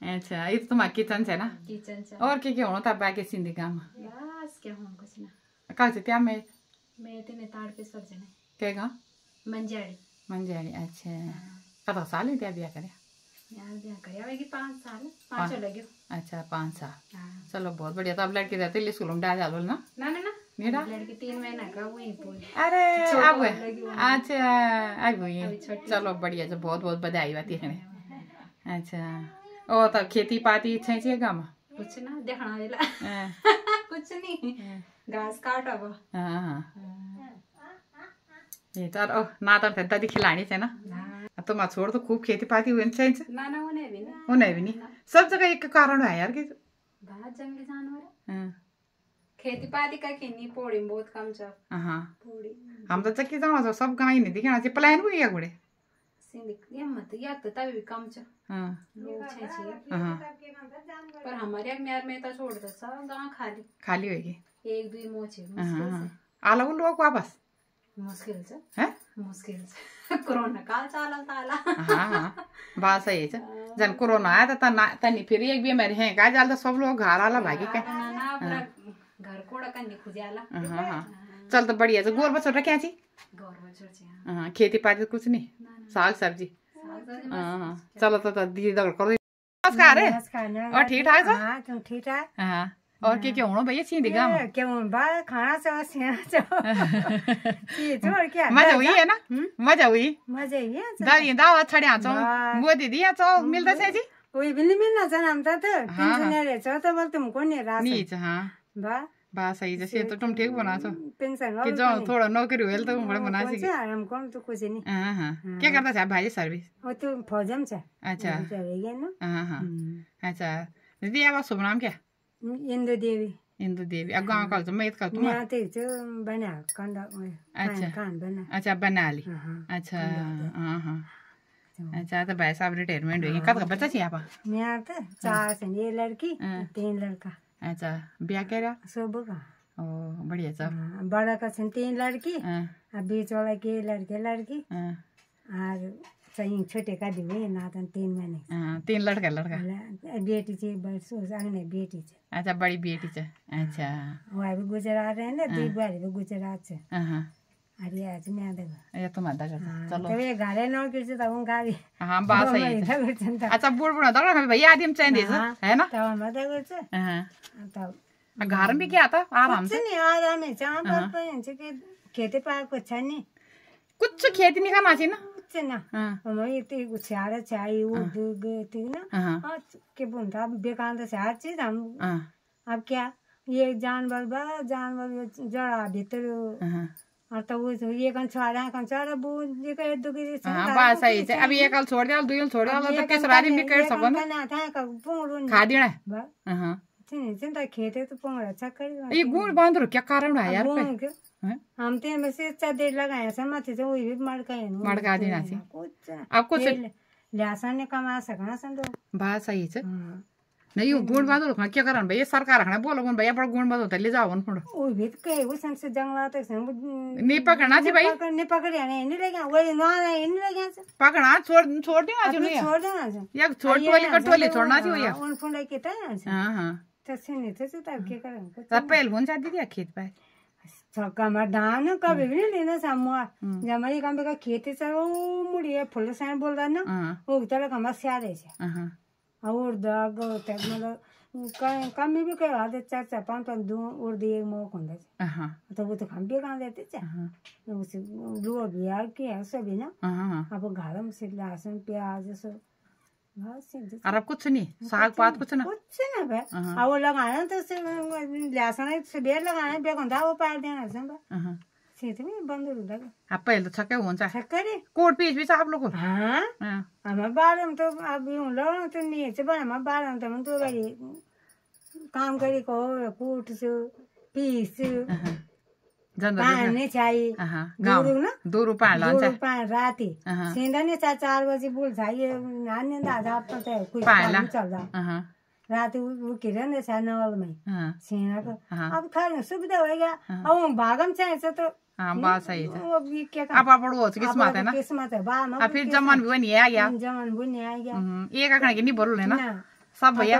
अच्छा ये तो तुम्हारा किचन है ना और क्या होना था बाकी सिंधी काम बस क्या होना कुछ ना कहाँ से क्या मैं तेने ताड़ पे सब जने क्या कहाँ मंजाड़ी अच्छा कता साल ही त्या बिया करे यार बिया करे अब 5 साल 5 लगे अच्छा 5 साल चलो बहुत बढ़िया तो अब लड़की रहते ले स्कूल में डाल डालो ना ना लड़की 3 महीना का वही पूरी अरे अब अच्छा अब ये चलो बढ़िया जो बहुत बहुत बधाई बात है अच्छा ओ तो खेती पाती इच्छा चाहिए गाँव कुछ ना देखना वाला कुछ नहीं घास काट अब हाँ ये तो ना तो दादी खिलानी है ना तो मैं छोड़ तो खूब खेती पाती हुई चाहिए ना उन्हें भी नहीं सब जगह एक कारण है यार कि बहुत जंगली जानवर खेती पाती का खेती पौड़ी बहुत कम छ हाँ हम तो चक्की जाना सब गाँव ही नहीं दिखाना चाहिए प्लान भी है गुड़े सिंधिक मत या तो तभी कम छ लोग पर हमारे यार में तो छोड़ दो सब गाँव खाली होगी 1-2 मोचे आला लोग वापस मुश्किल छ कोरोना काल चालल ताला हाँ बात सही है जन कोरोना आया था तनी फिर एक बीमारी है का जाल तो सब लोग घर आला भागी का घर कोड़ा कन्नी खुजाला। हाँ चल तो बढ़िया से गोर बच्चों रखे छी हाँ खेती पाती कुछ नहीं साग सब्जी हाँ चलो तो दीदी दगड़ करो नमस्कार है और ठीक ठाक हाँ तुम ठीक ठाक हाँ और क्या होना भैया सीधी गाँव क्या बाहर खाना चाहो सेना चाहो और क्या मजा हुई है ना मजा हुई मजा ही है दादी दावा छड़िया चो वो दीदी या चो मिलता से जी वही भी नहीं मिलना चाह हम तो पेंशन ले चो तो बोल तुमको नहीं रास नहीं हाँ बा बा सही जैसे तो तुम ठीक बना छो पेंशन कि जो थोड़ा नौकरी हुई तो बड़ा बना सी हमको तो कुछ नहीं हाँ हाँ क्या करता था भाई सर्विस वो तो फौजम से अच्छा चलेगा ना हाँ हाँ अच्छा दीदी आपका शुभ नाम क्या इंदु देवी इंदु देवी अब गाँव का मैं का तुम मैं तो बना कंडा अच्छा खान बना अच्छा बना ली अच्छा हाँ हाँ अच्छा तो भाई साहब रिटायरमेंट हुई कब का बच्चा चाहिए आप मैं तो 4 से ये लड़की 3 लड़का अच्छा ब्याह क्या रहा सब का ओ बढ़िया सब बड़ा का 3 लड़की और बीच वाला के लड़की और सही छोटे का दिवे नातन 3 महीने 3 लड़का बेटी चे बस आने बेटी चे अच्छा बड़ी बेटी चे अच्छा वो भी गुजरात रहे ना 2 बार भी गुजरात से अरे आज मैं देखो ये तो मत चलो तो ये गाड़ी न किसी तो उन गाड़ी हां बात सही है अच्छा बुढ़ बुढ़ा दगड़ा हमें भैया आदमी चाहिए है ना तो मत देखो हां तब घर में क्या था आराम से नहीं आराम है जहां पर के खेती पाक कुछ नहीं कुछ खेती नहीं करना चाहिए ना कुछ ना हम ये तो चारा चाहिए उर्दू गए ना के बुंदा बेकार से हर चीज हम अब क्या ये जानवर जड़ा भीतर और तो वो ये कौन छोड़ा बूझ ये कह दो कि हां बात सही है अब एक कल छोड़ दिया दूल छोड़ दिया तो किस रारी भी कर सको ना था का पूर्ण खा देना हां चिंता खेते तो पूर्ण अच्छा कर ये गुण बांध क्या कारण है यार पे हम तो वैसे चादर लगाया समझ से वही भी मड़का देना चाहिए कुछ अब कुछ ल्यासन ने कमा सकना संदो बात सही है नहीं वो गुण बांधो क्या करन भैया सरकार रखना बोलो गुण भैया बड़ा गुण बांधो ले जाओ उन फुंड ओ भी के वो संसे जंगला तक नहीं पकड़ना जी भाई नहीं पकड़िया नहीं ले गया वो ना नहीं ले गया पकड़ना छोड़ देना चाहिए छोड़ देना या छोटी वाली कटोली छोड़ना चाहिए उन फुंड के ता हां हां तो सुनी तो तब के करें तब पहल कौन जाती थी खेत पे छक्का में धान कभी भी नहीं लेना सामुआ जब हमारी काम का खेती से वो मुड़िए फुल से बोल रहा ना वो तरह हम स्यारे से और दाग तक मतलब कम भी कह रहा था 4 5 दो और दिए मोक होंगे तो वो तो हम भी कहाँ देते थे उसे लो भी यार क्या सभी ना अब घर में से लहसुन प्याज सब अरे कुछ नहीं साग पात कुछ ना भाई अब वो लगाना तो लहसुन से बेर लगाना बेगुंदा वो पार देना सब सीधे में बंद हो लगा अब पहले तो छक्के हुन्छ छक्के कोट पीस भी आप लोग हाँ हमारे बारे में तो अब यूं लगा तो नहीं है चल हमारे बारे में तो हम तो भाई काम करी को कोट से पीस पानी चाहिए दूर पान राती सीधा नहीं 4 बजे बोल चाहिए नानी दादा तो कुछ काम चल रहा रात किरण है नवल में सीना को अब खाने सुविधा हो गया अब भागम चाहिए तो बात सही है अब आप किस्मत है ना किस्मत है फिर जमन भी नहीं आ गया जमन भी नहीं आ गया एक आखने की नहीं बोल ना सब भैया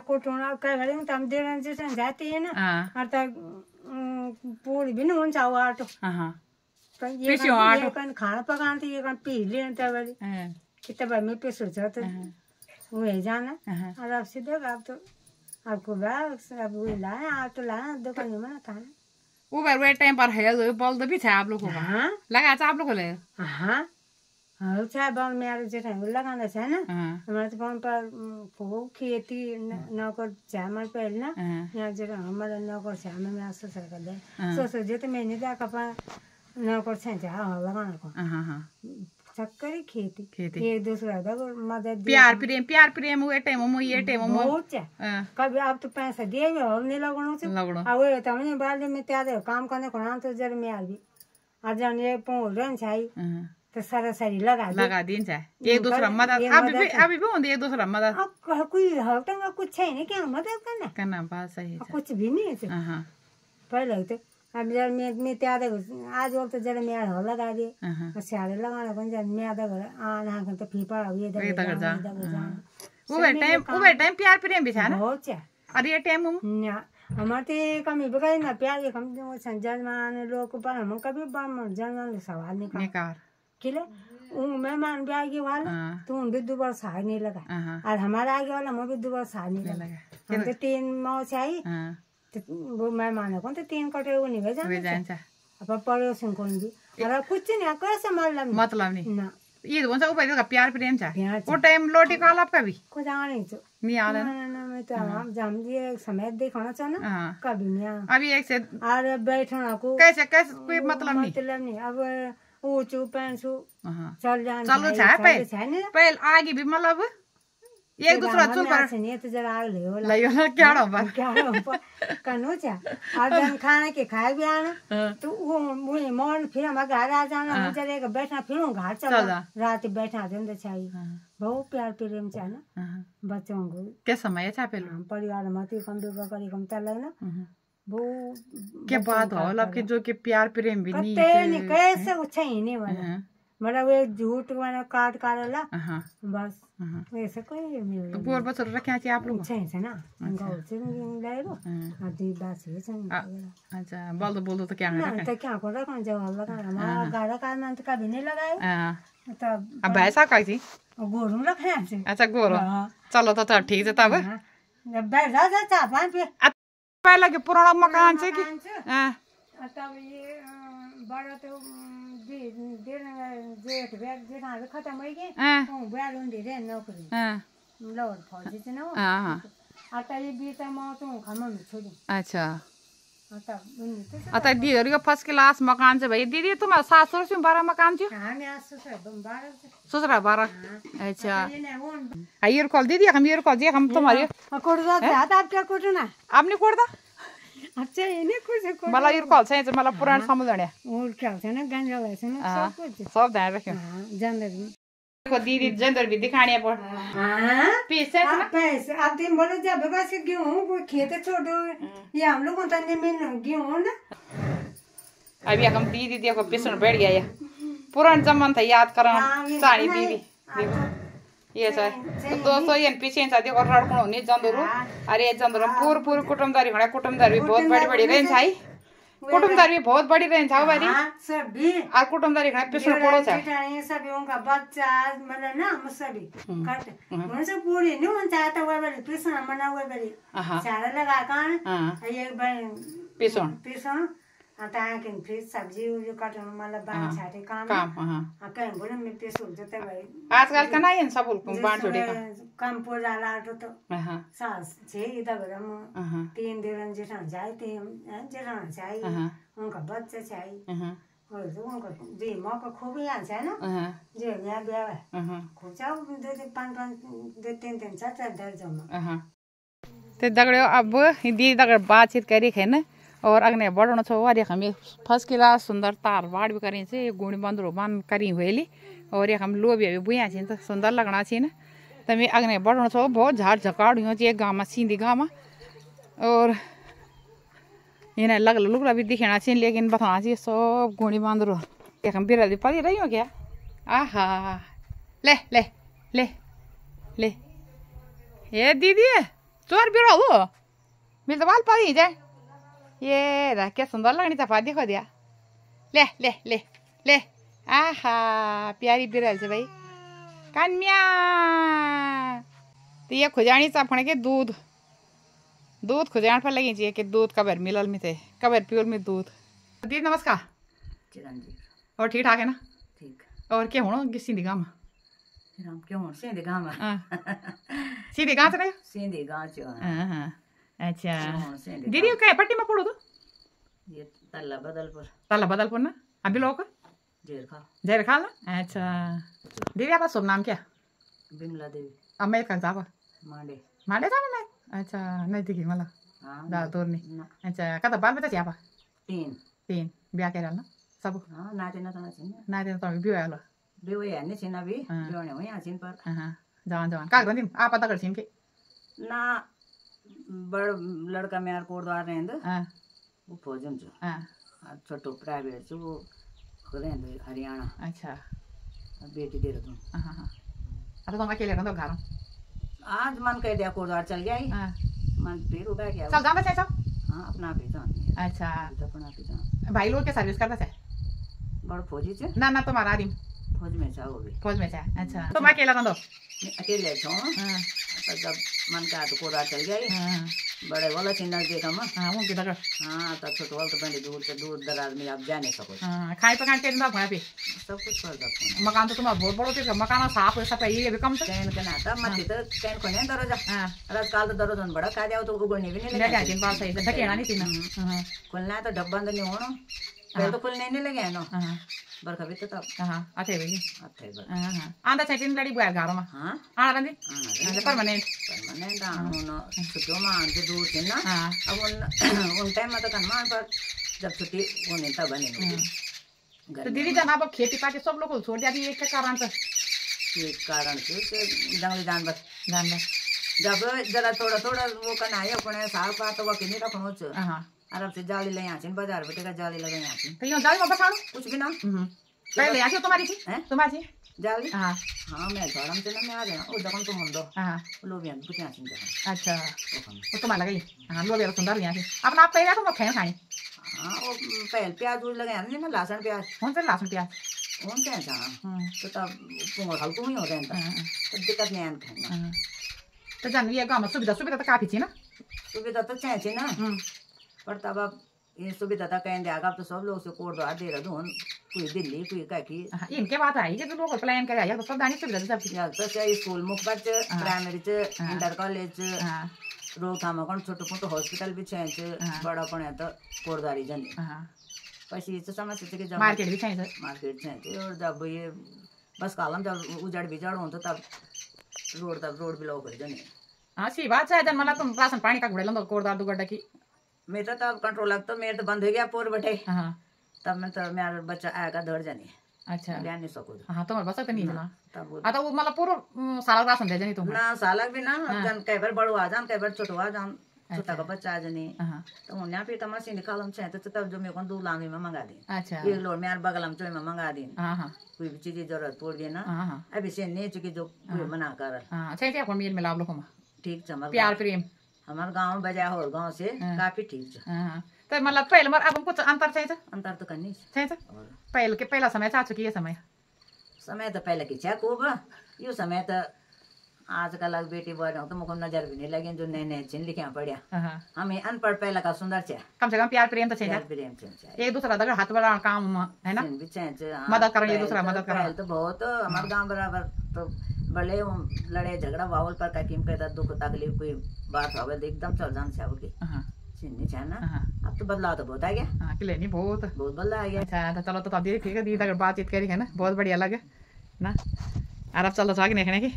कोटोना कई घड़ी में हम देर जैसे जाती है ना और तक पूरी भी नहीं हुन्छ आटो ये खाना पकाने तो ये पी लेने तब कितना में पेशो छ तो वही जाना और अब सीधे अब तो आपको अब वही लाया आप तो लाया दुकान में ना खाना उबर वे टाइम पर है बल्द भी था आप लोगों का लगा था आप लोगों ने हाँ चाहे बल मेरे जेठा लगाना था ना हमारे तो बल पर खूब खेती नौकर चामल पहले ना यहाँ जेठा हमारा नौकर चामल में आसो सरकार दे सोचो जे तो मैंने देखा पा नौकर चाहे लगाना को चक्करी खेती एक दूसरा मदद प्यार प्रेम वो टाइम ये टाइम बहुत कभी आप तो पैसा दिए भी हो नहीं लगना अब वो तो हमने बाल में त्यादे काम करने को नाम तो जर में आ भी आज जन ये पहुंच रहे चाहिए तो सरासरी लगा दिन चाहे एक दूसरा मदद अभी भी होती एक दूसरा मदद अब कोई हटंगा कुछ है नहीं क्या मदद करना बात सही कुछ भी नहीं है पहले तो अब जब मैं त्याद आज वक्त जरा मैं हो लगा दे स्याड़े लगाने पनि जब मैं आधा घर आना तो फीपा ये दगर जा वो टाइम प्यार प्रेम भी था ना बहुत चा और ये टाइम ना हमारे कमी बगाई ना प्यार के कम जजमान लोग पर हम कभी जजमान सवाल नहीं कर किले मेहमान भी आगे वाला तो उन भी 2 वर्ष हार नहीं लगा और हमारा आगे वाला मैं भी 2 वर्ष हार नहीं लगा हम तो 3 मौज आई वो मेहमान को तो 3 कटे वो नहीं भेजा अब पड़ोसन कौन भी अरे कुछ नहीं कैसे मतलब नहीं ना ये भन्छ उपाय का प्यार प्रेम छ वो टाइम लोटी का आलाप का भी को जाने छ नहीं आला ना मैं तो हम जम दिए समय देखना छ ना कभी नहीं अभी एक से और बैठना को कैसे कोई मतलब नहीं अब ऊंचू पेंसू चल जाने चलो पहले आगे भी मतलब एक दूसरा चुल पर नहीं तो जरा आग ले यो क्या पर कनो छ और जन खाना के खाए भी आना तो वो मुझे मन फिर हम घर आ जाना मुझे एक बैठना फिर घर चला रात बैठना दिन चाहिए बहुत प्यार प्रेम छ ना बच्चों को के समय छ पहले परिवार में तो कम दुख करी कम चला ना वो क्या बात हो मतलब कि जो कि प्यार प्रेम भी नहीं कैसे उछे ही नहीं वाला मतलब वो झूठ वाला काट काटला बस वैसे कोई नहीं तो बोर बस रखे छी आप लोग छै ना गाउँ चाहिँ ल्याएको दुई बाछी छन् अच्छा बोल्दो तो क्या है तो क्या को रखन जवाब लगा हमारा गाड़ा का नाम तो कभी नहीं लगाया तो अब भैंसा का थी गोरू रखे हैं अच्छा गोरू चलो तो ठीक है तब जब बैठ जा चा पानी पे पहले के पुराना मकान से कि तब ये बड़ा तो जेठ जेठाहरू खत्म भइगए बुढा धेरै नोकरी लोड फौजी चाहिँ न आता ये बीचमा तो खामा छोड़ी अच्छा आता दीदी का फर्स्ट क्लास मकान से भाई दीदी तुम्हारा सास ससुर से 12 मकान छ ससुरा 12 अच्छा ये कॉल दीदी हम ये कॉल हम तुम्हारी कोड़दा हाथ आप क्या कोटना आपने कोड़दा अच्छा इन्हें कुछ मला ये कॉल चाहिए मला पुराना समझने और क्या है ना गंजा वैसे ना सब कुछ सब ध्यान रखियो जनर देखो दीदी जनर भी दिखाने पर पैसे ना पैसे आप दिन बोले जब बस गेहूं को खेत छोड़ो ये हम लोग को तने में गेहूं ना अभी हम दीदी देखो पेशेंट बैठ गया ये पुराना जमाना था याद करना सारी दीदी देखो ये सर दोस्तों ये पीछे साथी और रड़कण होने जंदरू अरे जंदरू पूर कुटुंबदारी खड़ा कुटुंबदारी भी बहुत बड़ी रहन छाई कुटुंबदारी भी बहुत बड़ी रहन छाओ बारी सभी और कुटुंबदारी खड़ा पेशेंट पड़ो छ ये सभी उनका बच्चा मतलब ना हम सभी करते मन से पूरी नहीं मन चाहता वो वाली पेशेंट मना वो वाली सारा लगा कान ये पेशेंट आता के फिर सब्जी जो काटने मतलब बांध छाटे काम कहीं बोले मैं पैसे होते भाई आजकल का नहीं सब बांध छोड़े काम पूर डाला तो सास छे इधर हम 3 दिन जेठा जाए थे जेठा चाहिए उनका बच्चा चाहिए और उनका जी माँ का खूब ही आंचा है ना जो नया ब्याह है खूब चाहो 2-3 4 जमा ते दगड़ो अब दीदी दगड़ बातचीत करी है ना और अग्ने बढ़ना छो वारी हमें फर्स्ट क्लास सुंदर तार वाड़ भी करें से गुणी बंदरो बन करी हुएली और एक हम लोबिया भी बुया छी तो सुंदर लगना छी ना तमे अग्ने बढ़ना छो बहुत झाड़ झकाड़ हो जे गामा सीधी गामा और ये लग लुगला भी दिखना छी लेकिन बताना छी सब गुणी बंदरो एक हम बिरल पड़ी रही हो क्या आहा ले ले ले ले ये दीदी चोर बिरो हो मिल तो बाल पाई जाए ये रा क्या सुंदर लगनी चपा देखो दिया ले ले ले ले आहा प्यारी बिरल से भाई कन्या तो ये खुजानी चपने के दूध खुजान पर लगी चाहिए कि दूध कबर मिलल में थे कबर प्योर में दूध दीदी नमस्कार चिरंजीव और ठीक ठाक है ना ठीक और क्या होना सीधी गाँव हम क्यों हो सीधी गाँव सीधी गाँव से नहीं सीधी गाँव हाँ अच्छा दीदी क्या पट्टी में पढ़ो तो ये तल्ला बदलपुर ना अभी लोग जेर खा ना अच्छा दीदी आपका शुभ नाम क्या बिमला देवी अब मैं कहाँ जावा मांडे जाना नहीं अच्छा नहीं दिखी मतलब ज़्यादा दूर नहीं अच्छा कता बाल बच्चा यहाँ 3 ब्याह के ना सब नाते तो भी आया बिहे छिन अभी बिहाने हो यहाँ छिन पर जवान कागज दिन आप पता कर छिन के ना बड़ लड़का मेरा कोटद्वार रहेंगे वो फौजन जो छोटो प्राइवेट च वो रहंदो हरियाणा। अच्छा बेटी देहरादून। हाँ हाँ तो तुम अकेले रहते हो घर में? आज मन कह दिया कोटद्वार चल गया ही। मन फिर उड़ा गया। सब जानते सब? हाँ अपना भी जान। अच्छा अपना भी जान। भाई लोग के सर्विस करता है? बड़ फौजी च ना तुम्हारा आदमी फौज में था वो भी। फौज में था। अच्छा तुम अकेला रहते हो? अकेले छो। तो जब मन का तो कोटद्वार चल गया ही। बड़े वाला चिन्ह देखा मैं। हाँ वो किधर? हाँ तो छोटे वाला तो बड़ी दूर से दूर दराज में आप जा नहीं सको। खाए पकाने के दिन वहाँ पे सब कुछ कर सकते। मकान तो तुम्हारा बहुत बड़ा थे। मकान साफ सब ये भी कम से कैन के नाता मत तो कैन को नहीं दरोजा। राजकाल तो दरोजा बड़ा खा जाओ तो उगड़ने भी नहीं लगे। दिन बाद सही धकेना नहीं थी ना। खुलना तो डब बंद नहीं होना। पहले तो खुलने नहीं लगे ना। बरखा भी तो तब। हाँ अच्छे भी। अच्छे बर। आंधा चाहिए लड़ी बुआ घर में। हाँ हाँ रंदी परमानेंट परमानेंट छुट्टियों में आने दूर थे ना। अब उन टाइम में तो कन्मान पर जब छुट्टी होने तब बने। तो दीदी जान आप खेती पाती सब लोग को छोड़ दिया एक कारण से? एक कारण से जंगली जानवर जब जरा थोड़ा थोड़ा वो करना है अपने साल पा तो वो किन्हीं रखनो च। अरब से जाली ले यहाँ बाजार बेटे का जाली लगे यहाँ तो यो जाली में बसाड़ो कुछ भी ना। पहले यहाँ तुम्हारी थी तुम्हारी जाली। हाँ हाँ मैं घरम से ना मैं आ गया वो दकन तो मुंडो। हाँ लोबियां कुछ यहाँ चिंता। अच्छा वो तुम्हारा लगी। हाँ लोबियां सुंदर यहाँ से अपना आप पहले तुम खाए खाए। हाँ वो पहले प्याज लगे हैं ना लहसुन प्याज। कौन सा लहसुन प्याज? कौन क्या था तो तब पुंगड़ हल्को ही हो रहे हैं तो दिक्कत नहीं आने खाना। तो जान ये गाँव में सुविधा सुविधा तो काफी थी ना। सुविधा तो चाहिए ना पर तब अब ये सुविधा था कहीं देगा तो सब लोग से कोटद्वार देहरादून कोई दिल्ली कोई कहीं। इनके बात आई कि तो लोग प्लान कर आया तो सब दानी सुविधा सब तो स्कूल मुखबर प्राइमरी इंटर कॉलेज रोग काम कौन छोटो मोटो हॉस्पिटल भी चाहिए बड़ा पण है तो कोटद्वार जनी पैसे ये समस्या कि मार्केट भी चाहिए और जब ये बस कालम जब उजड़ बिजड़ हो तो तब रोड ब्लॉक हो जाने। हाँ सी बात है मतलब तुम राशन पानी का घुड़े लो कोटद्वार दुगड्डा की मेरा तो कंट्रोल लगता मेरे तो बंद हो गया पूर बैठे। तब मैं तो मेरा बच्चा आएगा दौड़ जाने। अच्छा ध्यान नहीं सको। हाँ तुम्हारे बस तो नहीं ना तब तो वो मतलब पूरा सालक राशन दे जानी तुम ना सालक भी ना जन कई बार बड़ो आ जान कई बार छोटो आ जान छोटा का बच्चा आ जाने तो उन्हें पे तो मशीन निकालम चाहिए तो तब जो मेरे को 2 लाख में मंगा दी। अच्छा एक लोड में बगलम चोई में मंगा दी कोई भी चीज जरूरत पड़ गई ना अभी से नहीं चुकी जो मना कर। अच्छा क्या मेल मिला आप लोगों में ठीक चमक प्यार प्रेम हमारे गांव बजा हो गांव से काफी ठीक है। तो मतलब पहले अब कुछ अंतर चाहिए अंतर तो करनी चाहिए पहले के पहला समय चाह चुकी है समय तो पहले की चाह खूब यो समय तो आजकल बेटी बहन तो मुझको नजर भी नहीं लगे जो नए नए चिन्ह लिखे पढ़िया हमें अनपढ़ पहले का सुंदर चाहिए कम से कम प्यार प्रेम तो चाहिए प्रेम चाहिए एक दूसरा दगर हाथ बढ़ा काम है ना मदद करो एक दूसरा मदद करो तो बहुत हमारे गाँव बराबर तो बड़े लड़े झगड़ा बावल पर कहीं कहता दुख तकलीफ कोई बात हो गई एकदम चल जान से चिन्ह है ना। अब तो बदलाव तो बहुत आ गया। नहीं बहुत बदलाव आ गया। अच्छा तो चलो तो दीदी ठीक है दीदी अगर बातचीत करी है ना बहुत बढ़िया लगे ना अरब चलो था कि नहीं की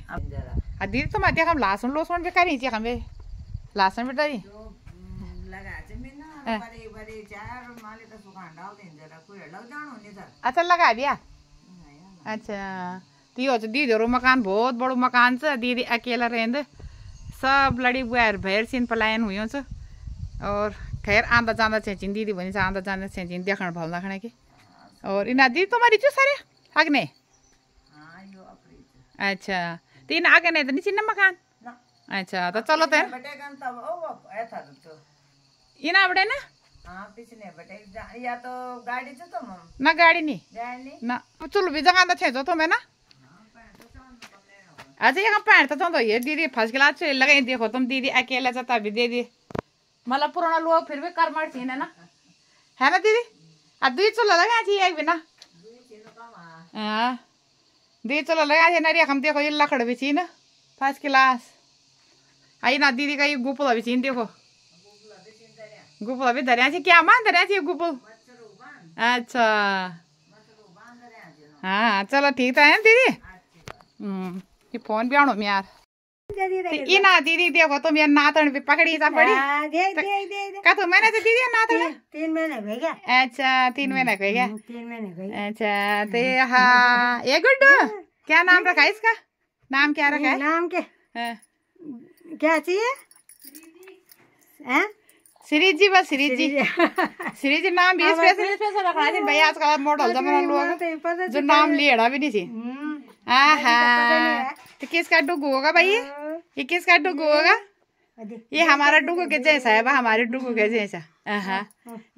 दीदी तो मैं हम लहसुन लोसुन भी करी हमें लहसुन भी डरी अच्छा लगा दिया। अच्छा त्यो दीदी मकान बहुत बड़ो मकान से दीदी अकेला रहते सब लड़ी बुआर भैर सिन पलायन हुई छ और खैर आंदा जांदा चाहिए दीदी भनी आंदा जांदा चाहिए देखण भल नखने की और इना दीदी तुम्हारी चु सारे आगने। अच्छा तीन आगे नहीं तो नीचे न मकान। अच्छा तो चलो तो इना बड़े ना या तो गाड़ी तो ना गाड़ी नहीं ना चुल भी जगह थे जो तुम्हें ना। अच्छा यहाँ पैंट तो तुम तो ये दीदी फर्स्ट क्लास से लगे देखो तुम दीदी अकेला जाता भी दे दी मतलब पुराना लोग फिर भी कर्मठ थी ना है ना दीदी अब दी चूल्हा लगा चाहिए एक भी ना। हाँ दी चूल्हा लगा चाहिए ना हम देखो ये लकड़ भी थी ना फर्स्ट क्लास आई ना दीदी का ये गुपुला भी छीन देखो गुपुला भी धरिया क्या मान धरिया चाहिए गुपुल। अच्छा हाँ चलो ठीक है दीदी ये फोन भी आणो यार इना दीदी देखो तुम ये नातन भी पकड़ी सा पड़ी का तो मैंने तो दीदी नातन 3 महीने हो गया। अच्छा 3 महीने हो गया 3 महीने हो गया। अच्छा तो हाँ ये गुड्डू क्या नाम रखा है इसका नाम क्या रखा है नाम के क्या चाहिए हैं श्री जी बस श्री जी नाम भी स्पेशल रखना चाहिए भाई। आजकल मॉडल जमाना लोग जो नाम लिएड़ा भी नहीं चाहिए। तो किसका डुगू होगा भाई? ये किसका डुगू होगा? ये हमारा डुगू के जैसा है, हमारे डुगू के जैसा।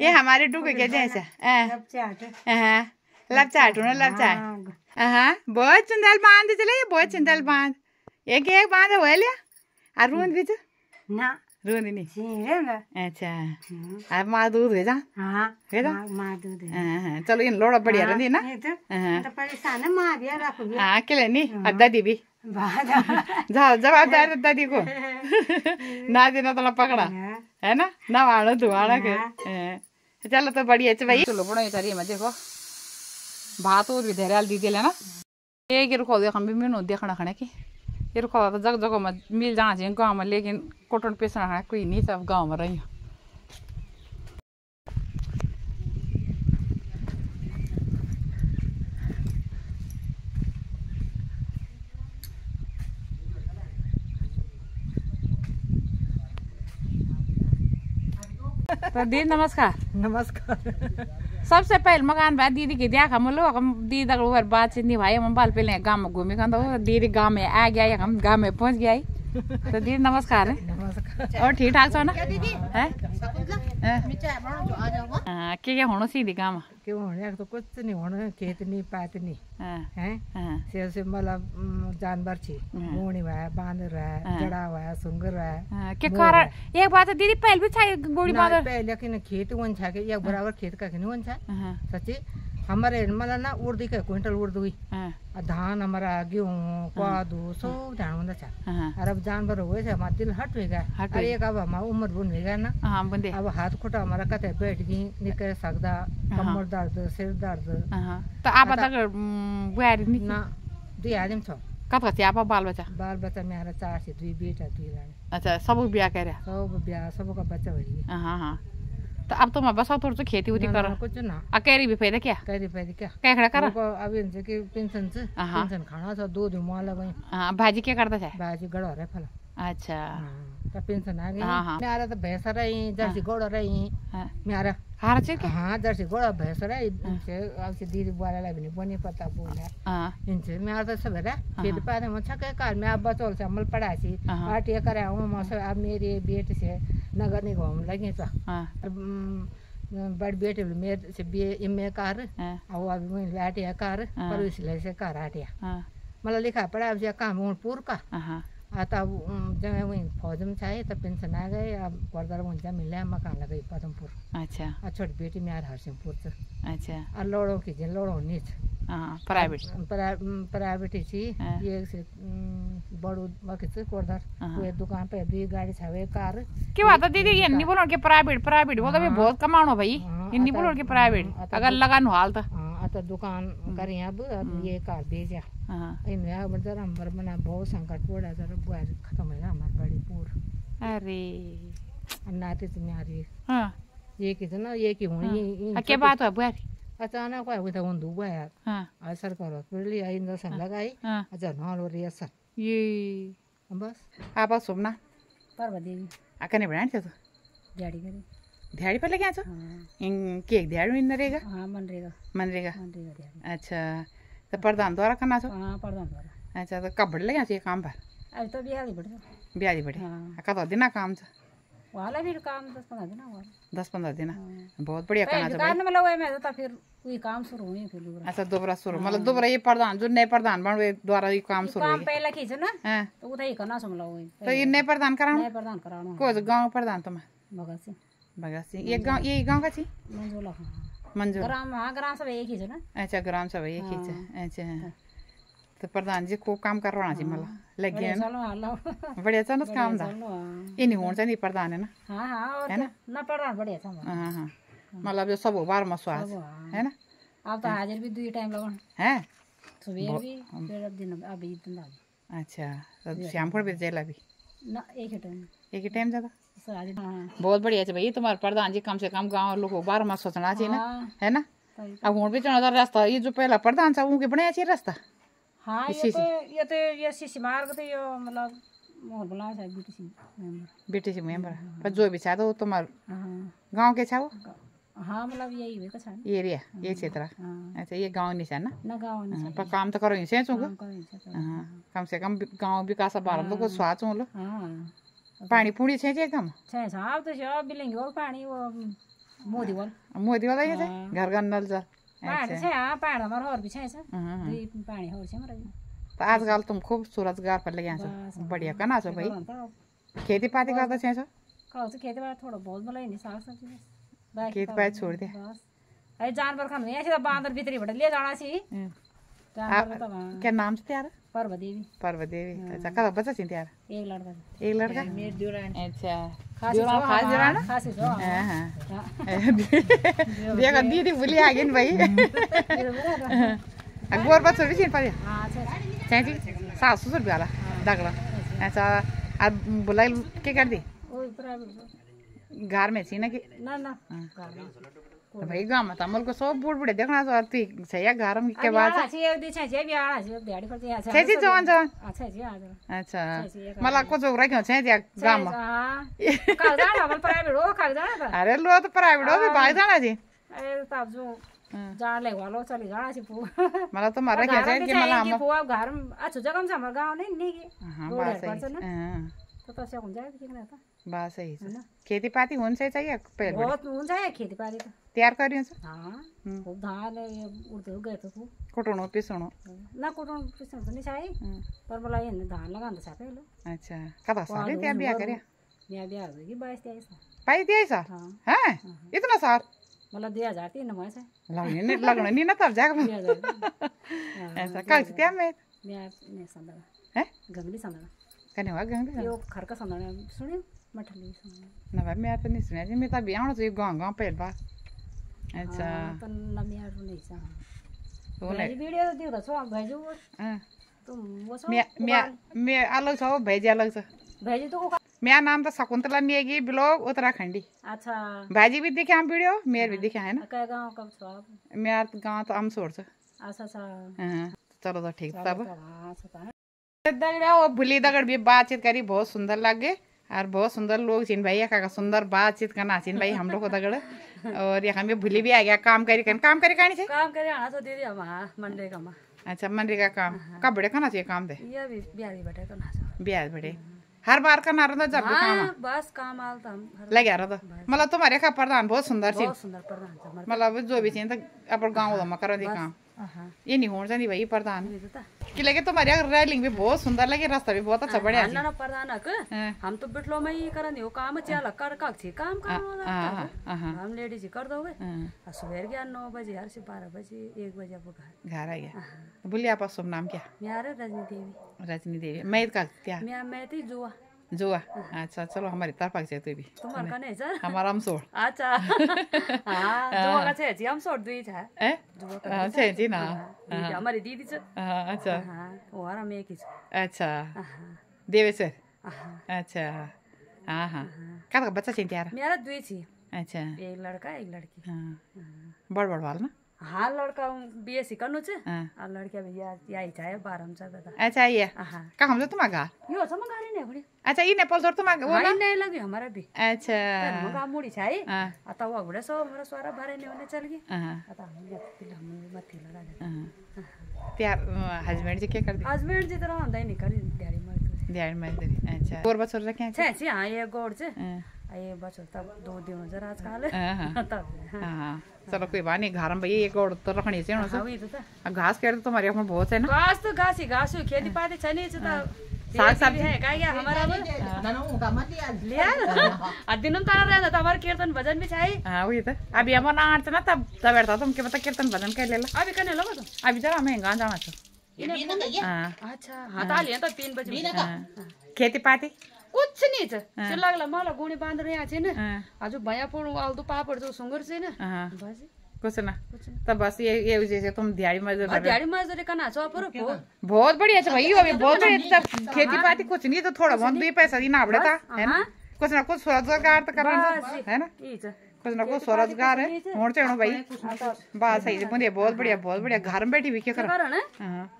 ये हमारे डुगू के जैसा। लपचाट ना लपचाट। बहुत चुंदल बांध चले, ये बहुत चुंदल बांध। एक एक बांध हो लिया। रूंद भी ना रूंद नहीं। सीरेंगे। अच्छा अब माँ दूध भेजा। हाँ भेजा माँ दूध चलो इन लोड़ा बढ़िया रहती ना। तो परेशान है माँ भी रखोगे। हाँ अकेले नहीं अब दादी भी जवाबदार दादी को ना देना तो पकड़ा है ना नवाणो धुआणा के। चलो तो बढ़िया भाई। चलो बड़ो तारी में देखो भात और भी धैर्य दी दिले ना। एक रुको देख हम भी मीनू देखना खाने की ये रुको तो जग जगह में मिल जाना चाहिए गाँव में, लेकिन कोटन पेसना खाना कोई नहीं सब गाँव में रही। तो दीदी नमस्कार। नमस्कार। सबसे पहले मकान भाई दीदी की दिया हम लोग हम दीदी का बातचीत नहीं भाई हम बाल पहले गाँव में घूमे खा तो दीदी गाँव में आ गया हम गाँव में पहुँच गया। तो दीदी नमस्कार है। नमस्कार। और ठीक ठाक छो ना है? क्या होना सीधी गाँव में? क्यों होने तो कुछ नहीं होना, खेत नहीं पात नहीं है से मतलब जानवर छी मोनी हुआ बांदर रहा जड़ा हुआ सुंगर रहा के कारण एक बात है दीदी पहले भी छाई गोड़ी बांदर पहले लेकिन खेत वन छा के एक बराबर खेत का नहीं वन छा सच्ची हमारे मतलब ना उर्दी का क्विंटल उर्द हुई धान हमारा गेहूँ कोदू सब धान होता था। और अब जानवर हुए थे हमारा दिल हट हो गया। अरे एक अब हमारा उम्र बुन हो गया ना अब हाथ खुटा हमारा कहते बैठ गई निकल सकता कमर दर्द सिर दर्द। तो आप बुआरी ना दुई आदमी छो कत कति आप बाल बच्चा मेरा 4 से 2 बेटा 2 रानी। अच्छा सब ब्याह करे सब ब्याह सबका बच्चा हो गया। हाँ तो अब तो मैं बस थोड़ा सा खेती उती कर कुछ ना अकेरी भी फायदा क्या करी फायदा क्या क्या कर अब इनसे कि पेंशन खाना था 2 दिन वहाँ लगे। हाँ भाजी क्या करता है? भाजी गड़ा रहे फल। अच्छा तो पेंशन आ गई मेरा तो भैंस रही जर्सी घोड़ा रही मेरा हाँ क्या हाँ जर्सी घोड़ा भैंस रही अब से दीदी बुआ भी नहीं बनी पता बोला इनसे मेरा तो सब है खेत पाने में छके कार में अब बचौल से अमल पड़ा सी आटे करे अब मेरे बेटे से नगर निगम लगे तो बड़ी बेटे मेरे से बे कार और अभी लाटिया कार पर इसलिए से कार आटिया मतलब लिखा पड़ा अब काम हूँ पूर का आता जब वहीं फौज में छाए तब पेंशन आ गए अब वर्दर वहीं मिले मकान लगे पदमपुर। अच्छा और छोटी बेटी में यार हरसिंहपुर से। अच्छा और लोड़ों की जिन लोड़ों नीच प्राइवेट ही ये से बड़ू बाकी से कोरदार कोई दुकान पे 2 गाड़ी छावे कार क्यों आता दीदी ये नहीं बोलो कि प्राइवेट वो तो भी बहुत कमानो भाई ये नहीं बोलो कि प्राइवेट अगर लगान हाल तो दुकान करी अब ये कार बेचा इनमें मतलब नंबर बना बहुत संकट पड़ा जरा बुआर खत्म है हमारी बड़ी पूर। अरे नाते तुम्हारी ये की ना ये की हुई क्या बात है बुआर अचानक हुआ था उन दुबा यार असर करो फिर लिया इंजेक्शन लगाई अच्छा नॉल और असर ये बस आप सुमना पर देवी अकने बनाए थे तो दिहाड़ी करे दिहाड़ी पर लगे आछो इन केक दिहाड़ी इन रहेगा हां मनरेगा अच्छा तो प्रधान द्वारा करना छो? हां प्रधान द्वारा। अच्छा तो कब बढ़ लगे ये काम पर? अब तो ब्याजी बढ़े हां कत दिन काम छ वाला भी काम 10-15 दिन हुआ 10-15 दिन बहुत बढ़िया करना छ भाई मतलब है मैं तो फिर कोई काम शुरू हुई फिर दोबारा। अच्छा दोबारा शुरू मतलब दोबारा ये प्रधान जो नए प्रधान बनवे द्वारा ये काम शुरू काम पहले की छ ना तो उधर करना समला हुई तो ये नए प्रधान कराना को गांव प्रधान तुम भगत सिंह ये गांव का छी मंजूर ग्राम सभा एक ही छ ना। अच्छा ग्राम सभा एक ही छ। अच्छा तो प्रधान जी को काम करवाना चाहिए मला लग गया ना बढ़िया छ ना काम दा ये नहीं होना चाहिए प्रधान है ना। हां है ना प्रधान बढ़िया छ। हां मतलब जो सब बार मसवास है ना अब तो हाजिर भी 2 टाइम लगन है सुबह भी फिर दिन अभी दिन। अच्छा तो श्यामपुर भी जेला भी ना एक ही टाइम ज्यादा बहुत बढ़िया है भाई तुम्हारे प्रधान जी कम से कम गाँव लोगों बार में सोचना चाहिए ना है ना। अब हूँ भी चढ़ा रास्ता ये जो पहला प्रधान था उनके बनाया चाहिए रास्ता। हाँ ये सीसी मार्ग तो ये मतलब मोहर बुलाया था बीटीसी मेंबर। बीटीसी मेंबर पर जो भी चाहे तो वो तुम्हारा गांव के छाओ। हाँ मतलब यही है कसा ये एरिया ये क्षेत्र। अच्छा ये गांव नहीं है ना गाँव नहीं पर काम तो करो ही से चूंगा हाँ कम से कम गांव विकास बारे में तो कुछ स्वाद चूं लो हाँ पानी पूरी छे एकदम छे साहब तो जो बिलिंग और पानी वो मोदी वाला ये घर घर नल जल। पहाड़ छे हाँ पहाड़ हमारा और भी छे दुई पानी और छे हमारा तो आजकल तुम खूब सूरजगार पर लगे छो बढ़िया कना छो भाई खेती पाती करता छे छो कहो तो खेती बाड़ी थोड़ा बहुत मलाई नहीं साग सब्जी बस खेती पाती छोड़ दे बस अरे जानवर खान नहीं ऐसे बांदर भीतरी बड़ा ले जाना सी जानवर तो वहाँ क्या नाम से त्यार पर्व देवी पर्व देवी। अच्छा कदा बच्चा छी त्यार एक लड़का मेरी दुरानी अच्छा खासी जुरान खासी जो हां हां देखा दीदी भूली आ गई भाई गोर बच्चों भी छीन पाया हाँ चाची सास ससुर भी आला दगड़ा। अच्छा अब बुलाई के कर दी ओए प्राइवेट घर में छी ना कि ना तो भाई गांव में तमल को सब बूढ़ बूढ़े देखना तो ती सही घर में के बाद छे एक दिन छे भी आड़ा छे दिहाड़ी पर छे छे जी जवान जवान अच्छा जी आ अच्छा मला को जो रख्यो छे दिया गांव में हां का जाना हम प्राइवेट हो का जाना अरे लो तो प्राइवेट हो भी भाई जाना जी अरे तब जो जान ले वालो चली जाना सी पू मला तो मारा क्या है कि मला हम पू घर अच्छा जगह में हमारा गांव नहीं हां बात सही हां तो से हुन जाए कि ना था बात सही है खेती पाती होन से चाहिए पहले बहुत हुन जाए खेती पाती तो तैयार करियो से हां खूब धान उड़ते गए तो कोटणो पिसणो ना कोटणो पिसणो तो नहीं चाहिए पर बोला ये धान लगांदा सा पहले। अच्छा कदा साल त्या बिया करया मैं बिया होगी 22-23 पाई 23 हैं इतना साल मतलब 2003 में से लगने नहीं ना तब जाकर ऐसा कल से त्या मैं ने संदला हैं गंगली संदला कने हुआ गंगली यो घर का संदला सुनियो मठली सुनियो ना भाई मैं तो नहीं सुना जी मैं तो बियाह से गांव गांव पहले बार। अच्छा तो ना मैं नहीं सा तो ने वीडियो तो दियो तो भेजो हां तुम वो सब मैं अलग छ भेजी अलग छ भेजी तो मेरा नाम तो शकुंतला नेगी ब्लॉग उत्तराखंडी। अच्छा भाजी भी दिखे हम वीडियो मेर भी दिखे है ना क्या गांव कब छ आप मेरा गांव तो अमसोर छ। अच्छा अच्छा हां चलो तो ठीक तब अच्छा दगड़ा वो भूली दगड़ भी बातचीत करी बहुत सुंदर लगे और बहुत सुंदर लोग चिन भाई का सुंदर बातचीत करना चिन भाई हम लोग को दगड़ और यहाँ में भूली भी आ गया काम करी कहानी से काम करे आना तो दीदी हम मंडे का मा अच्छा मनरेगा काम कब बड़े करना चाहिए काम दे ये भी बिहारी बैठे करना ब्याज बड़े हर बार करना रहता जब भी काम बस काम आलता हम लगे रहता मतलब तुम्हारे का प्रधान बहुत सुंदर सी प्रधान मतलब जो भी चाहिए तो अपन गाँव में करो दी काम ये नहीं होना चाहिए भाई प्रधान कि लगे तुम्हारी रेलिंग भी बहुत सुंदर लगे रास्ता भी बहुत अच्छा बढ़िया ना प्रधान हम तो बिटलो में ही करन हो काम चल कर का छी काम कर हम लेडीज कर दोगे सुबह गया 9 बजे हर से 12 बजे 1 बजे वो घर आ गया बोलिए आप शुभ नाम क्या मेरा रजनी देवी मैं का क्या मैं थी जुआ अच्छा चलो हमारी तरफ से तू भी तुम्हारा का नहीं सर हमारा हम सोड़ अच्छा हां जुआ का छे जी हम सोड़ दुई है ए जुआ का छे जी ना हमारी दीदी छ अच्छा हां वो हमारा में की अच्छा देवे सर अच्छा हां हां का बच्चा चाहिए यार मेरा दुई छी अच्छा एक लड़का एक लड़की हां बड़ वाला ना हाँ लड़का बीएससी करनु छ आ लड़का भी यही चाहे 12 में चलता था। अच्छा ये का हम जो तुम्हारा यो छ मगारी ने घडी अच्छा ये नेपाल छोड़ तुम्हारा वो ना नहीं लगे हमारा भी अच्छा मगा मुड़ी छ है अता वो घडे सो हमरा स्वारा भरे ने होने चल गई अता हम मथि लगा दे त्यार हस्बैंड जी क्या कर दी हस्बैंड जी तरह हुँदै नि करी दिहाड़ी मजदूरी अच्छा गोर बच्चों रखे छ छ हां ये गोड़ छ ये बच्चों तब 2 दिन हो जरा आजकल तब हां चलो कोई बात नहीं घर में भाई एक और तो रखनी चाहिए ना घास के तो तुम्हारे अपने बहुत है ना घास तो घास ही घास खेती पाती छ नहीं छ साग सब्जी है का क्या हमारा लिया दिन तारा रहना था हमारा कीर्तन भजन भी चाहिए। हां वही तो अभी हम ना आठ ना तब बैठता तुम के पता कीर्तन भजन कर ले अभी करने लगा तो अभी जरा मैं गांव जाना था अच्छा हाँ ता लिया तो 3 बजे खेती पाती कुछ नहीं छ लागला मलाई गुणी बाँधेर यहाँ छैन आज भैया पढ्नु आल्दो पापड जो सुँगुर छैन बस कुछ ना तब बस ये जैसे तुम दिहाड़ी मजदूरी करना छ पर बहुत बढ़िया है भाई अभी बहुत बढ़िया तब खेती पाती कुछ नहीं तो थोड़ा बहुत 2 पैसा देना पड़ता है ना कुछ ना कुछ रोजगार तो करना है ना कुछ ना कुछ स्वरोजगार है होने चाहिए भाई। बात सही है मुझे बहुत बढ़िया घर में बैठी भी क्या करो ना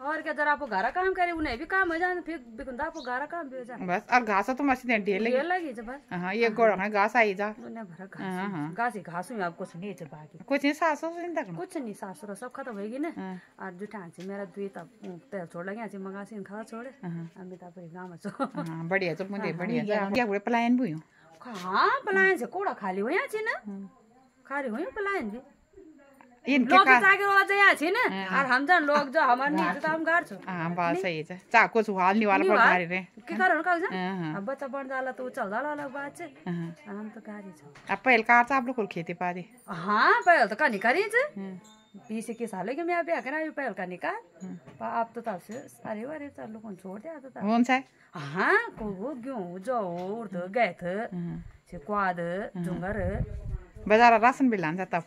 और क्या जरा आपको घर काम करे उन्हें भी काम हो जाए फिर बिकुंदा आपको घर काम भी हो जाए बस। और घास तो मछली ढेर लगी बस। हाँ ये गोड़ घास आई जा घास ही घास हुई आपको नहीं है बाकी कुछ नहीं सासू चिंता करना कुछ नहीं सासुर सब खत्म होगी ना आज जुटा मेरा दुई तब तेल छोड़ लगे मंगासी खा छोड़े अभी तब गाँव में हाँ बढ़िया तो मुझे बढ़िया क्या बुरे पलायन भी हूँ हाँ पलायन से कोड़ा खाली हो यहाँ छी ना खाली हो पलायन भी इनके लोग जाके रोला जाया छी ना और हम जन लोग जो हमार नहीं तो हम गाड़ छो हाँ बात सही है चा कुछ हाल नहीं वाला पर गाड़ी रे के कारण का अब बच्चा बन जाला तो चल जाला अलग बात है हम तो गाड़ी छो अब पहले कार आप लोग खेती पारी हाँ पहले तो कनी करी छे 20 21 साल के मैं ब्याह करा पहले का निकाल अब तो तब से अरे वारे चल लोग छोड़ दिया तो कौन सा हाँ को क्यों जो उर्द गए थे से क्वाद जुंगर बाजार राशन भी लान जाता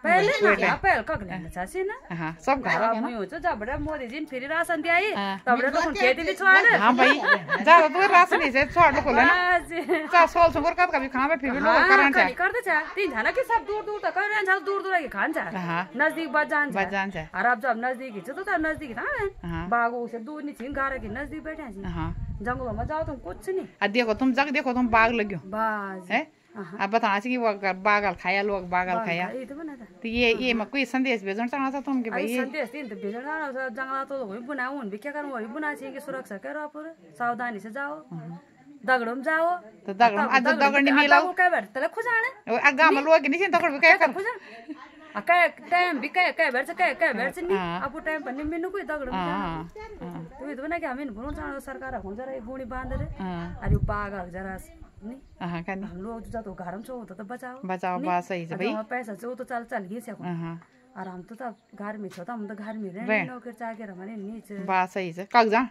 पहले ना पहले कग लेना चाहसी ना हाँ सब घर अब मैं तो जब बड़ा मोदी जी फिर राशन दिया ही तब बड़ा तो खेती भी छोड़ हाँ भाई ज्यादा तो राशन ही से छोड़ लो खोले ना चा सोल सुगर का कभी खावे फिर भी लोग करन चाहे करते चाहे तीन जना के सब दूर दूर तक कर रहे हैं दूर दूर के खान चाहे नजदीक बच जान चाहे और अब जब नजदीक ही तो नजदीक था बागों से दूर नहीं थी गारा के नजदीक बैठे हैं जंगलों में जाओ तुम कुछ नहीं देखो तुम जग देखो तुम बाग लग्यो बाज है अब बताना चाहिए वो बागल खाया लोग बागल खाया तो ये मैं कोई संदेश भेजना चाहना था तुम कि भाई संदेश तीन तो भेजना जंगला तो वही बुनाओ उन भी क्या करूँ वही बुना चाहिए कि सुरक्षा करो पूरे सावधानी से जाओ दगड़म जाओ तो दगड़म आज दगड़ नहीं मिला क्या बैठ तले खुजाने आगा में लोग नहीं दगड़ भी क्या कर खुजा क्या टाइम भी क्या बैठ क्या बैठ नहीं अब टाइम पर नहीं कोई दगड़म तो इतना क्या हमें बोलना चाहना सरकार हो जरा गुणी बांध रहे अरे पागल जरा हाँ का हम लोग जो घर में छो तो बचाओ बात सही है भाई पैसा छो तो चल गई से और हम तो घर में छो तो हम तो घर में रहे नौकर चाकर हमारे नीचे बात सही है कग जा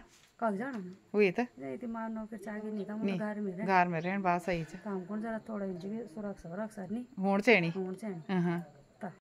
वही तो मार नौकर चाकर नहीं हम घर में रहन बात सही है हम कौन जरा थोड़ा सुरक्षा नहीं होड़ से नहीं